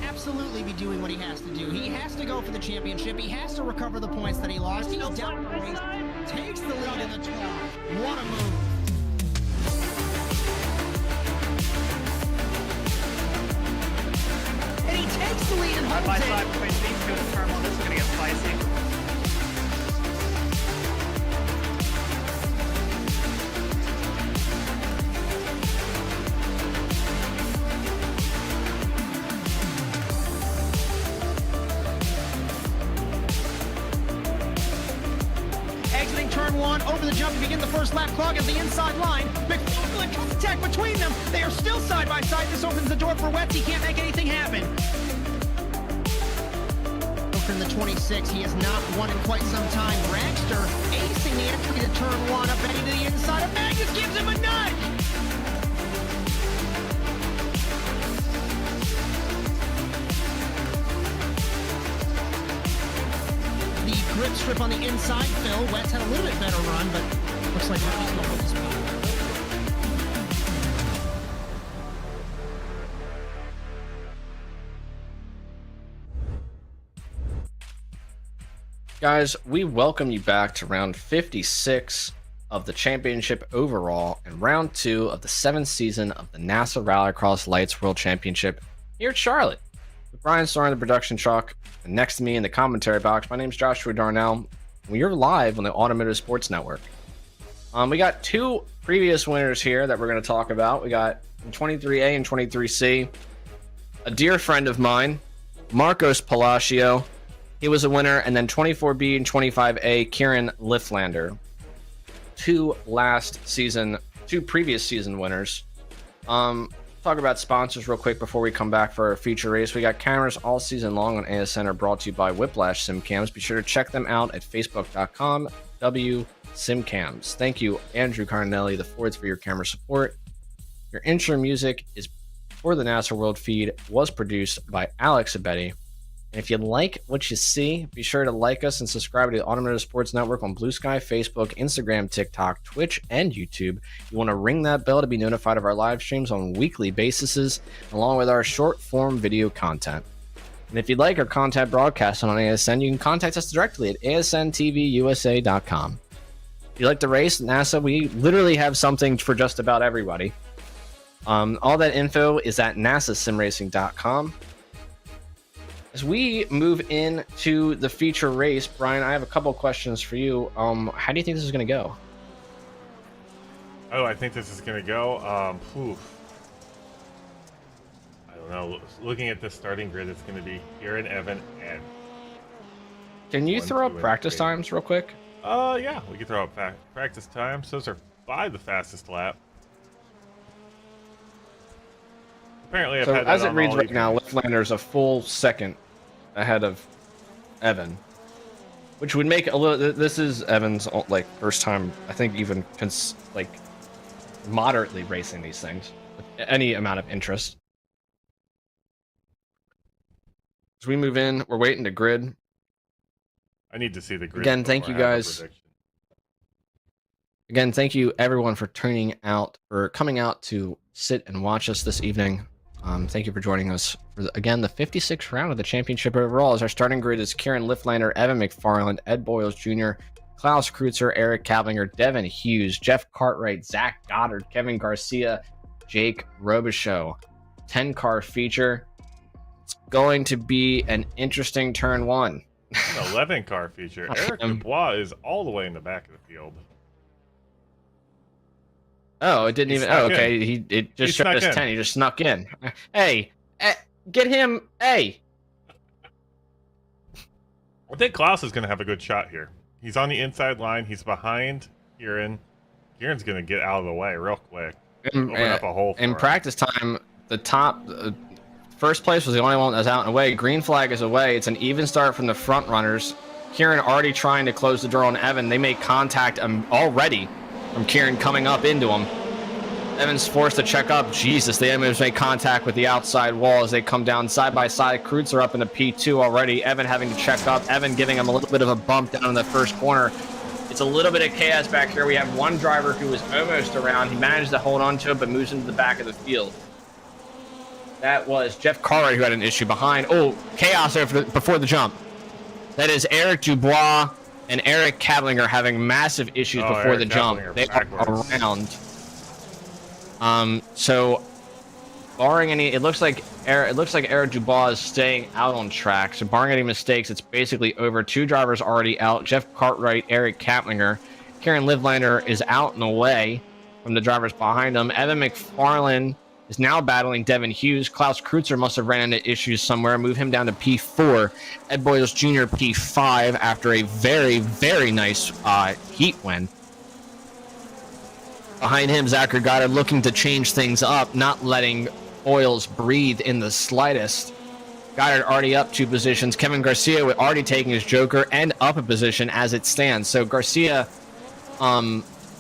Absolutely be doing what he has to do. He has to go for the championship. He has to recover the points that he lost. He's down the race, takes the lead in the 12. What a move. And he takes the lead and holds it. Side between these two in turn one. This is going to get spicy. Over the jump to begin the first lap, clog at the inside line. McFarland contact between them. They are still side by side. This opens the door for Wetz. He can't make anything happen. From the 26, he has not won in quite some time. Dragster acing the entry to turn one, up heading to the inside of Magnus, gives him a nudge. Grip strip on the inside, Phil. Wetz had a little bit better run, but looks like Rally's going to hold his speed. Guys, we welcome you back to round 56 of the championship overall and round 2 of the 7th season of the NASA Rallycross Lights World Championship here at Charlotte. Brian Starr in the production truck. And next to me in the commentary box, my name's Joshua Darnell. We're live on the Automotive Sports Network. We got two previous winners here that we're going to talk about. We got 23A and 23C. A dear friend of mine, Marcos Palacio. He was a winner. And then 24B and 25A, Kieran Lifflander. Two previous season winners. Talk about sponsors real quick before we come back for our feature race. We got cameras all season long on ASN are brought to you by Whiplash SimCams. Be sure to check them out at facebook.com WSimCams. Thank you, Andrew Carnelli, the Fords, for your camera support. Your intro music is for the NASA World feed, was produced by Alex Abetti. And if you like what you see, be sure to like us and subscribe to the Automotive Sports Network on Blue Sky, Facebook, Instagram, TikTok, Twitch, and YouTube. You want to ring that bell to be notified of our live streams on weekly basis, along with our short-form video content. And if you'd like our content broadcasted on ASN, you can contact us directly at asntvusa.com. If you like to race NASA, we literally have something for just about everybody. All that info is at nasasimracing.com. As we move into the feature race, Brian, I have a couple questions for you. How do you think this is going to go? Oh, I think this is going to go. I don't know. Looking at the starting grid, it's going to be Kieran, Evan, and... Can you throw up practice times real quick? Yeah, we can throw up practice times. Those are by the fastest lap. Apparently, so as it reads right now, Lifflander's a full second ahead of Evan, which would make a little. This is Evan's first time, I think, even moderately racing these things with any amount of interest. As we move in, we're waiting to grid. I need to see the grid. Again, thank you guys. Again, thank you everyone for coming out to sit and watch us this evening. Thank you for joining us for, the 56th round of the championship overall. As our starting grid is Kieran Lifflander, Evan McFarland, Ed Boyles Jr., Klaus Kreutzer, Eric Kablinger, Devin Hughes, Jeff Cartwright, Zach Goddard, Kevin Garcia, Jake Robichaux. 10-car feature. It's going to be an interesting turn one. An 11-car feature. Eric Dubois is all the way in the back of the field. Oh, it didn't even. Oh, okay. It just showed us 10. He just snuck in. Hey, get him. Hey. I think Klaus is going to have a good shot here. He's on the inside line. He's behind Kieran. Kieran's going to get out of the way real quick. Open up a hole for in him. Practice time, the top first place was the only one that was out and away. Green flag is away. It's an even start from the front runners. Kieran already trying to close the door on Evan. They make contact already from Kieran coming up into him. Evan's forced to check up. Jesus, they almost make contact with the outside wall as they come down side by side. Kreutzer up in the P2 already. Evan having to check up. Evan giving him a little bit of a bump down in the first corner. It's a little bit of chaos back here. We have one driver who was almost around. He managed to hold on to it, but moves into the back of the field. That was Jeff Cartwright who had an issue behind. Oh, chaos before the jump. That is Eric Dubois and Eric Kablinger having massive issues before the jump. They are around. So barring any, it looks like Eric Dubois is staying out on track. So barring any mistakes, it's basically over. Two drivers already out. Jeff Cartwright, Eric Kaplinger. Kieran Lifflander is out and away from the drivers behind him. Evan McFarland is now battling Devin Hughes. Klaus Kreutzer must have ran into issues somewhere. Move him down to P4. Ed Boyles Jr. P5 after a very, very nice heat win. Behind him, Zachary Goddard looking to change things up, not letting Boyles breathe in the slightest. Goddard already up 2 positions. Kevin Garcia already taking his joker and up a position as it stands. So Garcia,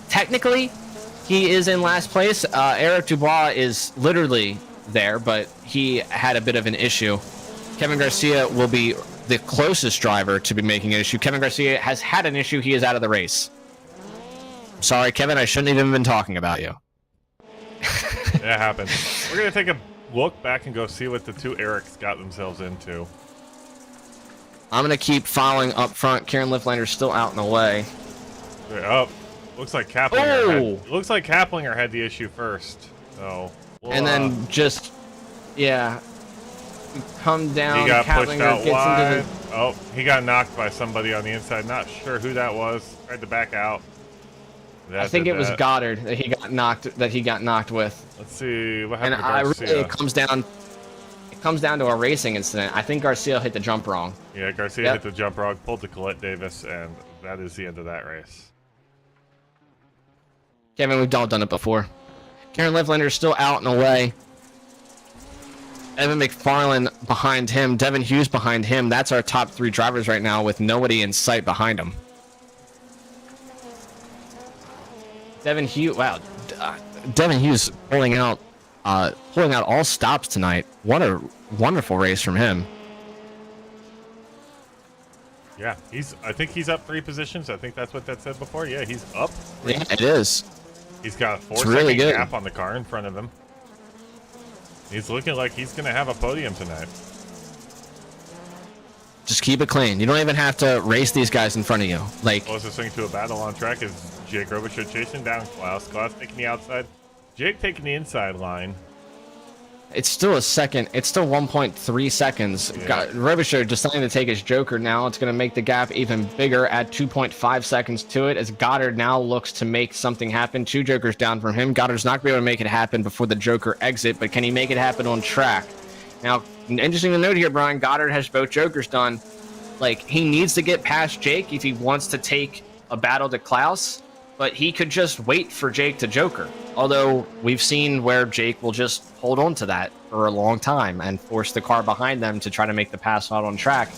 technically, he is in last place. Eric Dubois is literally there, but he had a bit of an issue. Kevin Garcia will be the closest driver to be making an issue. Kevin Garcia has had an issue. He is out of the race. Sorry, Kevin, I shouldn't even been talking about you. That happens. We're going to take a look back and go see what the two Erics got themselves into. I'm going to keep following up front. Kieran Lifflander's still out and away. Oh, looks like Kaplinger had the issue first. So, and then just, yeah. come down. He got pushed Cavlinger out gets wide. into Oh, he got knocked by somebody on the inside. Not sure who that was. Tried to back out. I think it was Goddard that he got knocked with. Let's see what happened And to Garcia. really, it comes down to a racing incident. I think Garcia hit the jump wrong. Yeah, Garcia hit the jump wrong, pulled to Colette Davis, and that is the end of that race. Kevin, we've all done it before. Karen Livlander's still out and away. Evan McFarland behind him. Devin Hughes behind him. That's our top 3 drivers right now with nobody in sight behind them. Devin Hughes, wow. Devin Hughes pulling out all stops tonight. What a wonderful race from him. Yeah, I think he's up 3 positions. I think that's what that said before. Yeah, he's up. Yeah, it is. He's got a 4-second really gap on the car in front of him. He's looking like he's going to have a podium tonight. Just keep it clean. You don't even have to race these guys in front of you. Like, closest thing to a battle on track is Jake Robichaud chasing down Klaus. Klaus taking the outside. Jake taking the inside line. it's still a second. It's still 1.3 seconds. Yeah. Robichaud deciding to take his Joker now. It's going to make the gap even bigger. Add 2.5 seconds to it as Goddard now looks to make something happen. 2 Jokers down from him. Goddard's not going to be able to make it happen before the Joker exit, but can he make it happen on track? Now, interesting to note here, Brian, Goddard has both Jokers done. Like, he needs to get past Jake if he wants to take a battle to Klaus, but he could just wait for Jake to Joker. Although we've seen where Jake will just hold on to that for a long time and force the car behind them to try to make the pass out on track.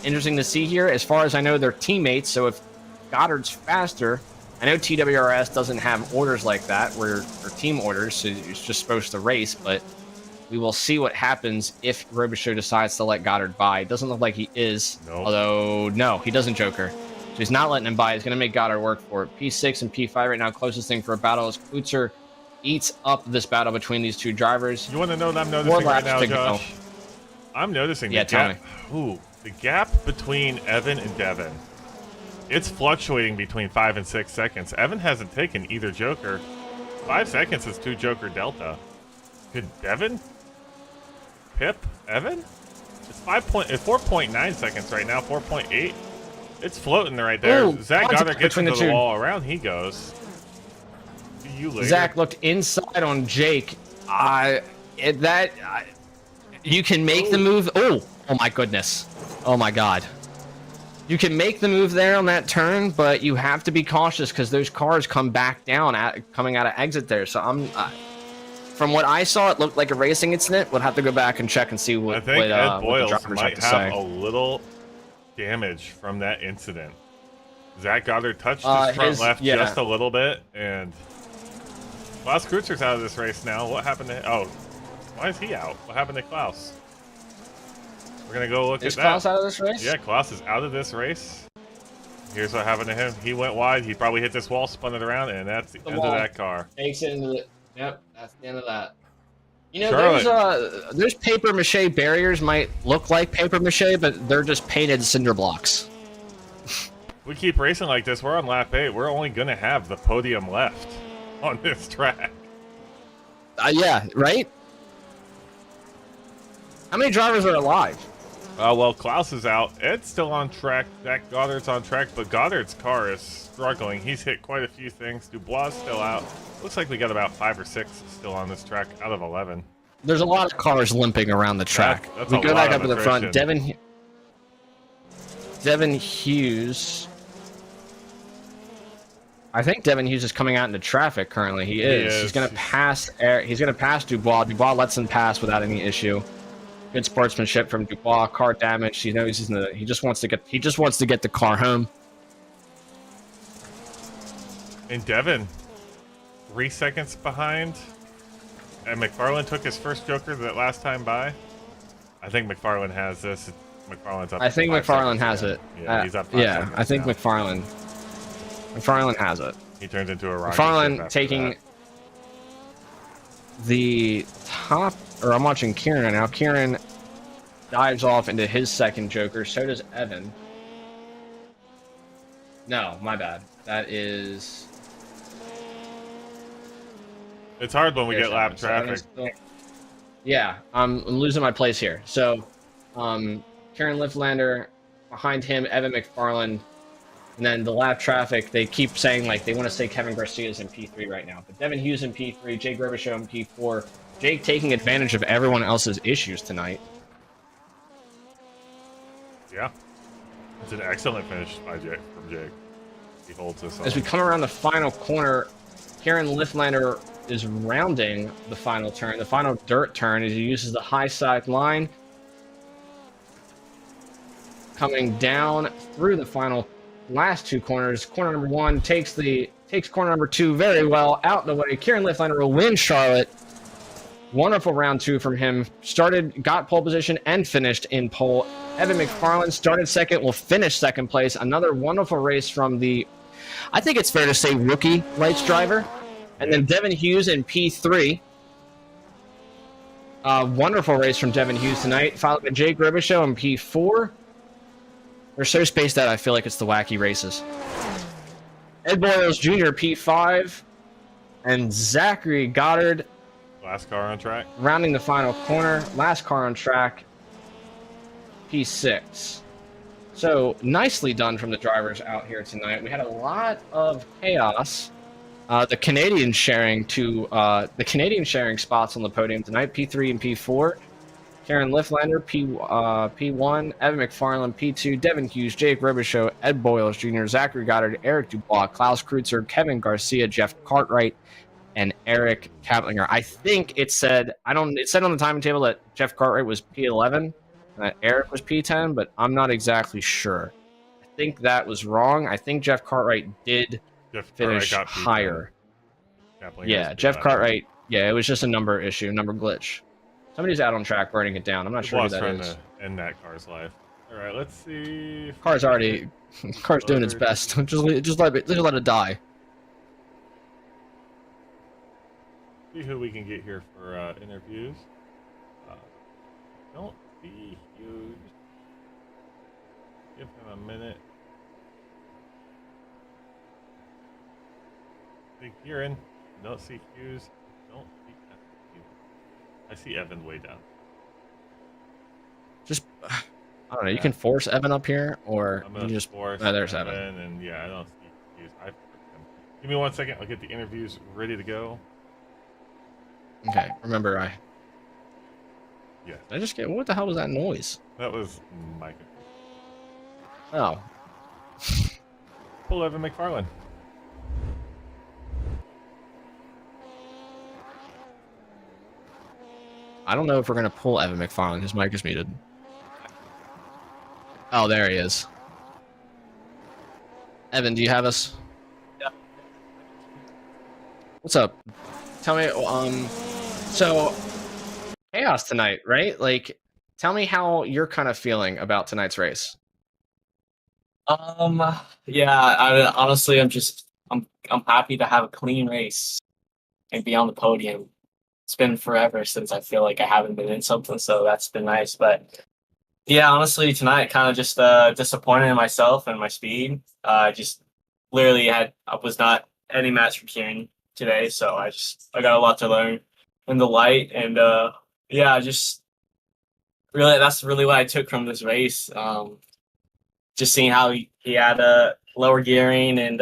Interesting to see here. As far as I know, they're teammates, so if Goddard's faster, I know TWRS doesn't have orders like that, where they're team orders, so it's just supposed to race, but we will see what happens if Robichaud decides to let Goddard by. It doesn't look like he is, although, no, he doesn't Joker. So he's not letting him by. He's going to make Goddard work for it. P6 and P5 right now, closest thing for a battle as Klutzer eats up this battle between these two drivers. You want to know what I'm noticing right now, Josh? I'm noticing the gap. Ooh, the gap between Evan and Devin. It's fluctuating between 5 and 6 seconds. Evan hasn't taken either Joker. 5 seconds is 2 Joker delta. Could Devin pip Evan? It's 4.9 seconds right now. 4.8. It's floating right there. Ooh, Zach Goddard gets into the wall. Around he goes. See you later. Zach looked inside on Jake. You can make the move. Oh my goodness. Oh my God. You can make the move there on that turn, but you have to be cautious because those cars come back down coming out of exit there. So from what I saw, it looked like a racing incident. We'll have to go back and check and see what. I think Ed Boyles what the drivers might have to have say. a little damage from that incident. Zach Goddard touched his front left just a little bit, and Klaus Krutzer's out of this race now. What happened to? Oh, why is he out? What happened to Klaus? We're gonna go look at that. Is Klaus out of this race? Yeah, Klaus is out of this race. Here's what happened to him. He went wide. He probably hit this wall, spun it around, and that's the end of that car. Takes it into the. Yep, that's the end of that. You know, those paper mache barriers might look like paper mache, but they're just painted cinder blocks. We keep racing like this. We're on lap 8. We're only gonna have the podium left on this track. Yeah, right? How many drivers are alive? Well, Klaus is out. Ed's still on track. Zach Goddard's on track, but Goddard's car is struggling. He's hit quite a few things. Dubois still out. Looks like we got about 5 or 6 still on this track out of 11. There's a lot of cars limping around the track. That's we a go lot back of up to the front. attrition. Devin Hughes. I think Devin Hughes is coming out into traffic currently. He is. He's going to pass. He's going to pass Dubois. Dubois lets him pass without any issue. Good sportsmanship from Dubois. Car damage. He knows he just wants to get the car home. And Devin, 3 seconds behind. And McFarland took his first Joker that last time by. I think McFarland has this. McFarland's up. I think McFarland has it. Yeah, he's up 5 seconds I think now. McFarland has it. He turns into a rocket. McFarland taking the top. Or I'm watching Kieran now. Kieran dives off into his second Joker. So does Evan. No, my bad. That is. It's hard when we get lap traffic. Yeah, I'm losing my place here. So, Karen Lifflander, behind him, Evan McFarland, and then the lap traffic, they keep saying, like, they want to say Kevin Garcia's in P3 right now. But Devin Hughes in P3, Jake Robichaux in P4. Jake taking advantage of everyone else's issues tonight. Yeah. It's an excellent finish by Jake, from Jake. He holds this on. As we come around the final corner, Karen Lifflander is rounding the final turn, the final dirt turn, as he uses the high side line. Coming down through the final last two corners. Corner number one takes corner number two very well out the way. Kieran Lifflander will win Charlotte. Wonderful round two from him. Got pole position and finished in pole. Evan McFarland started second, will finish second place. Another wonderful race from the, I think it's fair to say, rookie lights driver. And then Devin Hughes in P3. Wonderful race from Devin Hughes tonight, followed by Jake Robichaux in P4. They're so spaced out, I feel like it's the wacky races. Ed Boyles Jr. P5, and Zachary Goddard. Last car on track. Rounding the final corner. Last car on track. P6. So nicely done from the drivers out here tonight. We had a lot of chaos. The Canadian sharing spots on the podium tonight. P3 and P4. Karen Lifflander, P1, Evan McFarland, P2, Devin Hughes, Jake Robichaux, Ed Boyles Jr., Zachary Goddard, Eric Dubois, Klaus Kreutzer, Kevin Garcia, Jeff Cartwright, and Eric Kaplinger. I think it said on the timetable that Jeff Cartwright was P11 and that Eric was P10, but I'm not exactly sure. I think that was wrong. I think Jeff Cartwright did finish higher. Yeah, Jeff Cartwright. Yeah, it was just a number issue, number glitch. Somebody's out on track burning it down. I'm not sure who that is. To end that car's life. All right, let's see. Car's doing its best. just let it die. See who we can get here for interviews. Don't be Hughes. Give him a minute. See Kieran. Don't see Hughes. Don't see Hughes. I see Evan way down. Just, I don't know. You can force Evan up here, or you just force. There's Evan. And yeah, I don't see Hughes. Give me 1 second. I'll get the interviews ready to go. Okay. Remember, Yeah. Did I just get? What the hell was that noise? That was Micah. Oh. Pull Evan McFarland. I don't know if we're gonna pull Evan McFarland. His mic is muted. Oh, there he is. Evan, do you have us? Yeah. What's up? Tell me. So chaos tonight, right? Like, tell me how you're kind of feeling about tonight's race. Yeah. Honestly, I'm happy to have a clean race and be on the podium. It's been forever since I feel like I haven't been in something, so that's been nice. But yeah, honestly, tonight kind of just disappointed in myself and my speed. Just literally I was not any match for Kieran today, so I got a lot to learn in the light, and yeah, just really that's really what I took from this race. Just seeing how he had lower gearing and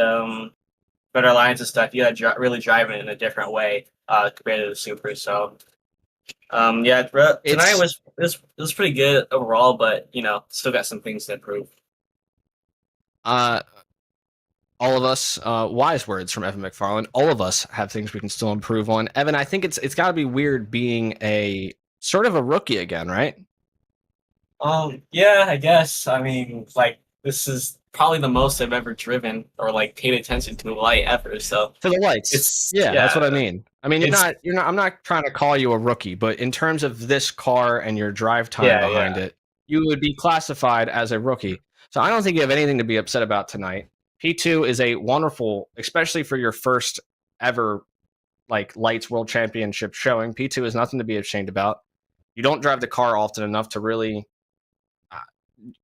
better lines and stuff. He had really driving it in a different way compared to the Super. So yeah, tonight was pretty good overall, but still got some things to improve. All of us, wise words from Evan McFarland. All of us have things we can still improve on. Evan, I think it's got to be weird being a sort of a rookie again, right? Yeah, I guess. I mean, like, this is probably the most I've ever driven or like paid attention to the light ever. So to the lights, yeah, that's what I mean. I mean, you're not. I'm not trying to call you a rookie, but in terms of this car and your drive time behind it, you would be classified as a rookie. So I don't think you have anything to be upset about tonight. P2 is a wonderful, especially for your first ever like lights world championship showing. P2 is nothing to be ashamed about. You don't drive the car often enough to really.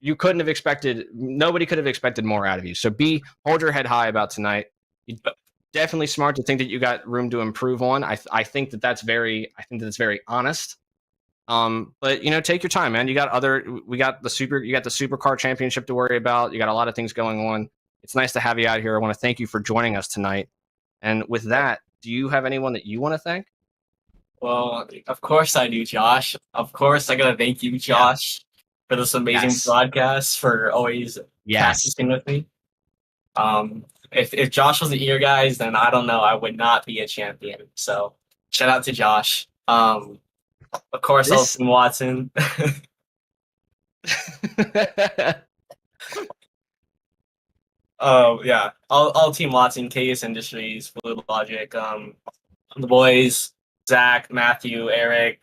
You couldn't have expected. Nobody could have expected more out of you. So hold your head high about tonight. You're definitely smart to think that you got room to improve on. I think that's very honest. But take your time, man. You got the supercar championship to worry about. You got a lot of things going on. It's nice to have you out here. I want to thank you for joining us tonight. And with that, do you have anyone that you want to thank? Well, of course I do, Josh. Of course I gotta thank you, Josh, for this amazing broadcast, for always practicing with me. If Josh wasn't here, guys, then I don't know. I would not be a champion. So shout out to Josh. Of course, I'll Team Watson. Yeah, all Team Watson, Case Industries, Fluid Logic, the boys, Zach, Matthew, Eric,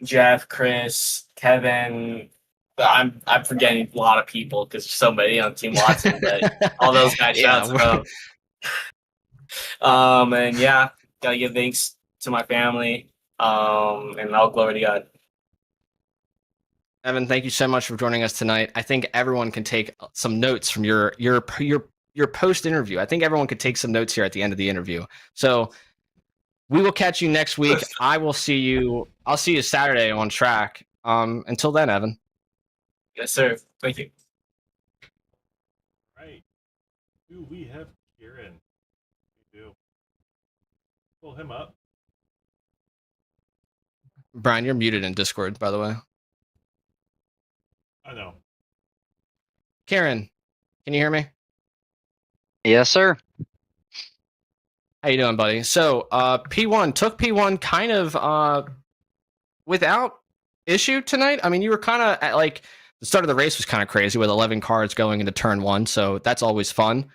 Jeff, Chris, Kevin. I'm forgetting a lot of people because there's so many on Team Watson, but all those guys, shout out to them. And yeah, gotta give thanks to my family. And all glory to God. Evan, thank you so much for joining us tonight. I think everyone can take some notes from your post interview. I think everyone could take some notes here at the end of the interview. So we will catch you next week. I'll see you Saturday on track. Until then, Evan. Yes, sir. Thank you. Right. Do we have Kieran? We do. Pull him up. Brian, you're muted in Discord, by the way. I know. Kieran, can you hear me? Yes, sir. How you doing, buddy? So, P1 took P1 kind of without issue tonight. I mean, you were kind of at the start of the race was kind of crazy with 11 cars going into turn 1, so that's always fun.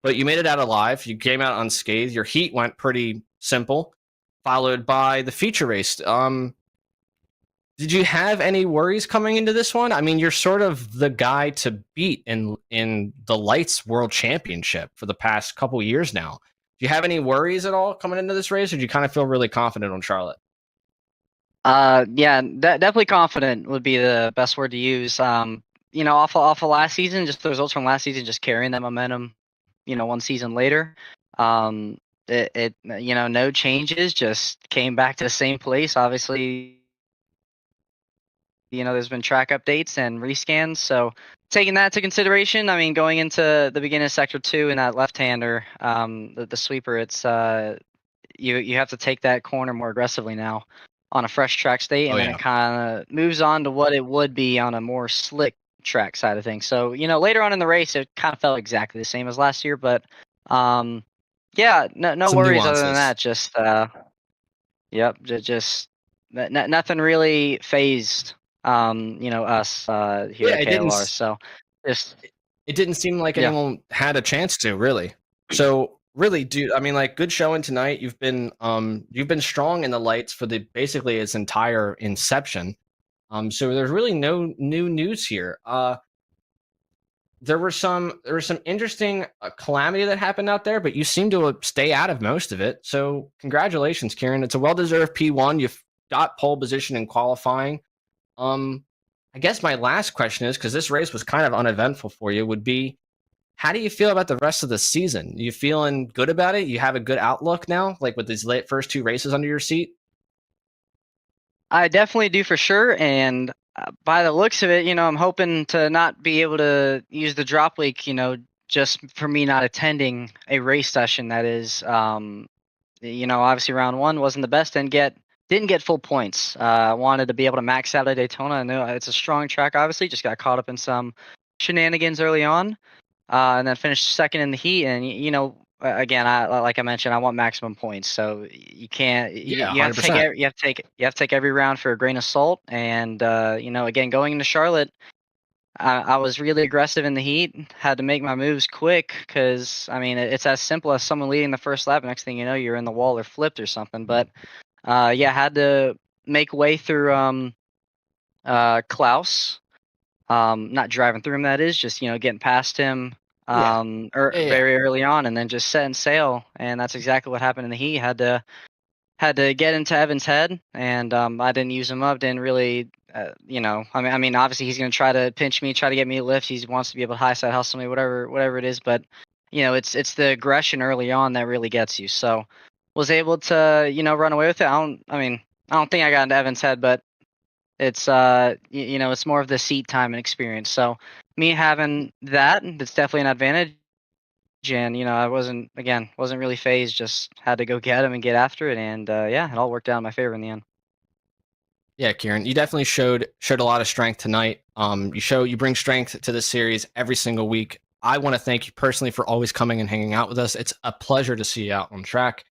But you made it out alive. You came out unscathed. Your heat went pretty simple, followed by the feature race. Did you have any worries coming into this one? I mean, you're sort of the guy to beat in the Lights World Championship for the past couple years now. Do you have any worries at all coming into this race, or do you kind of feel really confident on Charlotte? Yeah, definitely confident would be the best word to use. Off of last season, just the results from last season, just carrying that momentum, one season later. No changes, just came back to the same place. Obviously, there's been track updates and rescans, so taking that into consideration, I mean, going into the beginning of Sector 2 and that left-hander, the sweeper, it's you have to take that corner more aggressively now on a fresh track state, and then it kind of moves on to what it would be on a more slick track side of things. So, later on in the race, it kind of felt exactly the same as last year, but yeah, no Some worries nuances. other than that. Just just nothing really phased us here at KLR. So it didn't seem like anyone had a chance to, really. So really, dude, I mean, good showing tonight. You've been strong in the lights for basically its entire inception. So there's really no new news here. There were some interesting calamity that happened out there, but you seem to stay out of most of it. So congratulations, Kieran. It's a well-deserved P1. You've got pole position in qualifying. I guess my last question is, because this race was kind of uneventful for you, would be, how do you feel about the rest of the season? You feeling good about it? You have a good outlook now, with these first 2 races under your seat? I definitely do, for sure. And by the looks of it, I'm hoping to not be able to use the drop week, just for me not attending a race session that is, obviously round 1 wasn't the best and didn't get full points. Wanted to be able to max out at Daytona. I know it's a strong track, obviously, just got caught up in some shenanigans early on, and then finished second in the heat. And, again, like I mentioned, I want maximum points. So you can't, you have to take every round for a grain of salt. And, again, going into Charlotte, I was really aggressive in the heat, had to make my moves quick because, I mean, it's as simple as someone leading the first lap. Next thing you know, you're in the wall or flipped or something. But had to make way through Klaus. Not driving through him, that is, just getting past him very early on, and then just setting sail. And that's exactly what happened in the heat. Had to get into Evan's head, and I didn't use him up. Didn't really, I mean, obviously he's gonna try to pinch me, try to get me to lift. He wants to be able to high side hustle me, whatever it is. But it's the aggression early on that really gets you. So was able to run away with it. I don't think I got into Evan's head, but It's you know, it's more of the seat time and experience. So me having that, it's definitely an advantage. And you know, I wasn't really phased. Just had to go get him and get after it, and yeah, it all worked out in my favor in the end. Yeah, Kieran, you definitely showed a lot of strength tonight. You bring strength to this series every single week. I want to thank you personally for always coming and hanging out with us. It's a pleasure to see you out on track.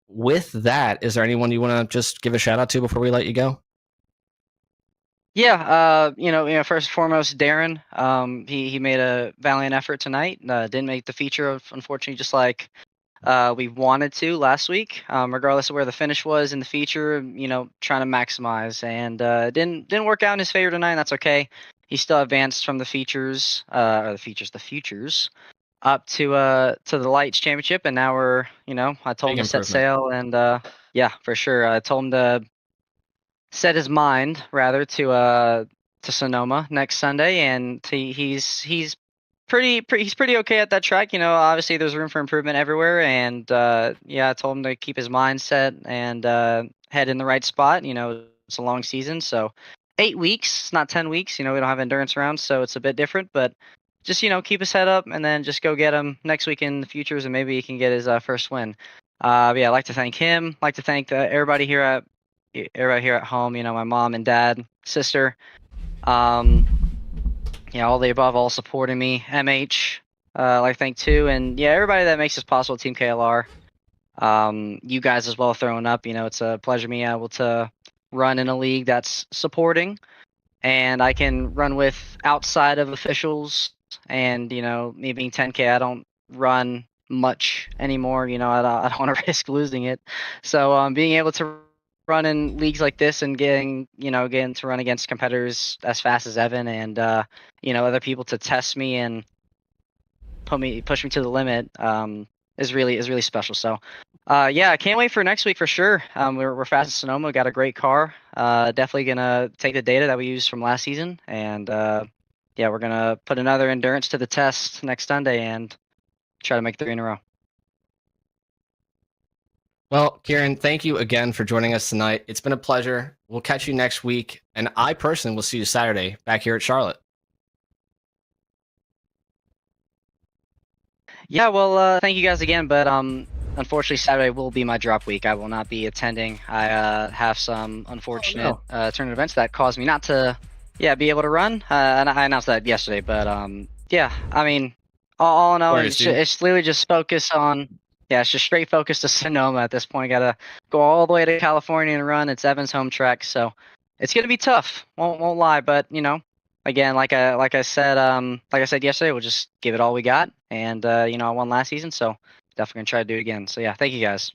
With that, is there anyone you want to just give a shout out to before we let you go? Yeah, you know, first and foremost, Darren. He made a valiant effort tonight. Didn't make the feature, unfortunately, just like we wanted to last week. Regardless of where the finish was in the feature, you know, trying to maximize, and didn't work out in his favor tonight. That's okay. He still advanced from the features, the futures, up to the lights championship, and now we're, you know, I told him to set sail, and yeah, for sure. I told him to set his mind rather to Sonoma next Sunday, and he's pretty okay at that track. You know, obviously there's room for improvement everywhere, and yeah, I told him to keep his mind set and head in the right spot. You know, it's a long season, so 8 weeks, it's not 10 weeks. You know, we don't have endurance rounds, so it's a bit different, but just, you know, keep his head up and then just go get him next week in the futures, and maybe he can get his first win. Yeah, I'd like to thank him. Like to thank everybody here at home. You know, my mom and dad, sister. Yeah, all the above, all supporting me. MH, I thank too, and yeah, everybody that makes this possible. Team KLR, you guys as well throwing up. You know, it's a pleasure me able to run in a league that's supporting, and I can run with outside of officials. And you know, me being 10K, I don't run much anymore. You know, I don't want to risk losing it. So being able to run in leagues like this and getting to run against competitors as fast as Evan and you know, other people to test me and push me to the limit is really special. So yeah, I can't wait for next week for sure. We're fast in Sonoma, got a great car. Definitely gonna take the data that we used from last season, and yeah, we're gonna put another endurance to the test next Sunday and try to make 3 in a row. Well, Kieran, thank you again for joining us tonight. It's been a pleasure. We'll catch you next week, and I personally will see you Saturday back here at Charlotte. Yeah, well, thank you guys again, but unfortunately Saturday will be my drop week. I will not be attending. I have some unfortunate tournament events that caused me not to be able to run, and I announced that yesterday. But yeah, I mean, all in all, it's literally just focus on. Yeah, it's just straight focus to Sonoma at this point. Gotta go all the way to California and run. It's Evan's home track, so it's gonna be tough. Won't lie, but you know, again, like I said yesterday, we'll just give it all we got. And you know, I won last season, so definitely gonna try to do it again. So yeah, thank you guys.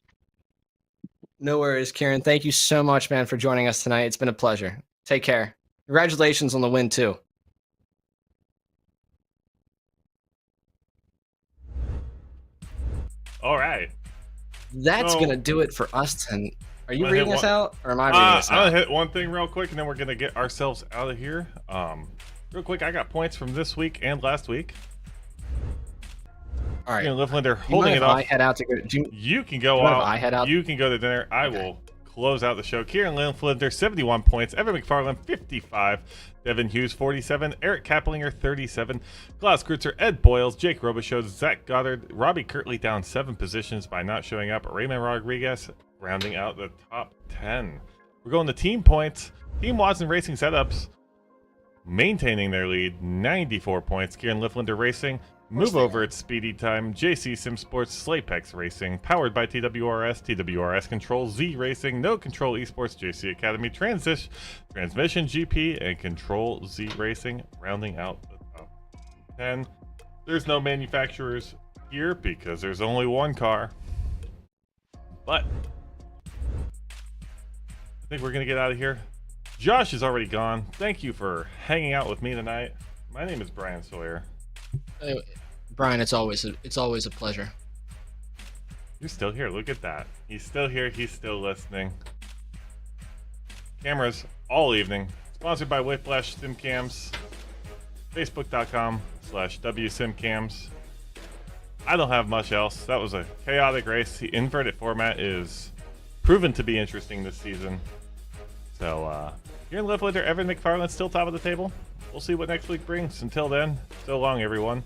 No worries, Kieran. Thank you so much, man, for joining us tonight. It's been a pleasure. Take care. Congratulations on the win too. All right. That's going to do it for us tonight. Are you reading us out, or am I reading us out? I'll hit one thing real quick, and then we're going to get ourselves out of here. Real quick, I got points from this week and last week. All right. Liftlander holding it off. I head out to go. You can go out. I head out. You can go to dinner. I will close out the show. Kieran Linflinder, 71 points. Evan McFarland, 55. Devin Hughes, 47. Eric Kaplinger, 37. Klaus Krutzer, Ed Boyles, Jake Robichaud, Zach Goddard, Robbie Kirtley down 7 positions by not showing up. Raymond Rodriguez rounding out the top 10. We're going to team points. Team Watson Racing Setups maintaining their lead, 94 points. Kieran Linflinder Racing. Move over at Speedy Time, JC Sim Sports, Slapex Racing, powered by TWRS, TWRS Control, Z Racing, No Control Esports, JC Academy, Transmission GP, and Control Z Racing, rounding out the top 10. There's no manufacturers here because there's only one car. But I think we're going to get out of here. Josh is already gone. Thank you for hanging out with me tonight. My name is Brian Sawyer. Brian, it's always a pleasure. You're still here. Look at that. He's still here. He's still listening. Cameras all evening. Sponsored by Whiplash SimCams. Facebook.com/WSimCams. I don't have much else. That was a chaotic race. The inverted format is proven to be interesting this season. So, here in Left Winter, Evan McFarland's still top of the table. We'll see what next week brings. Until then, so long, everyone.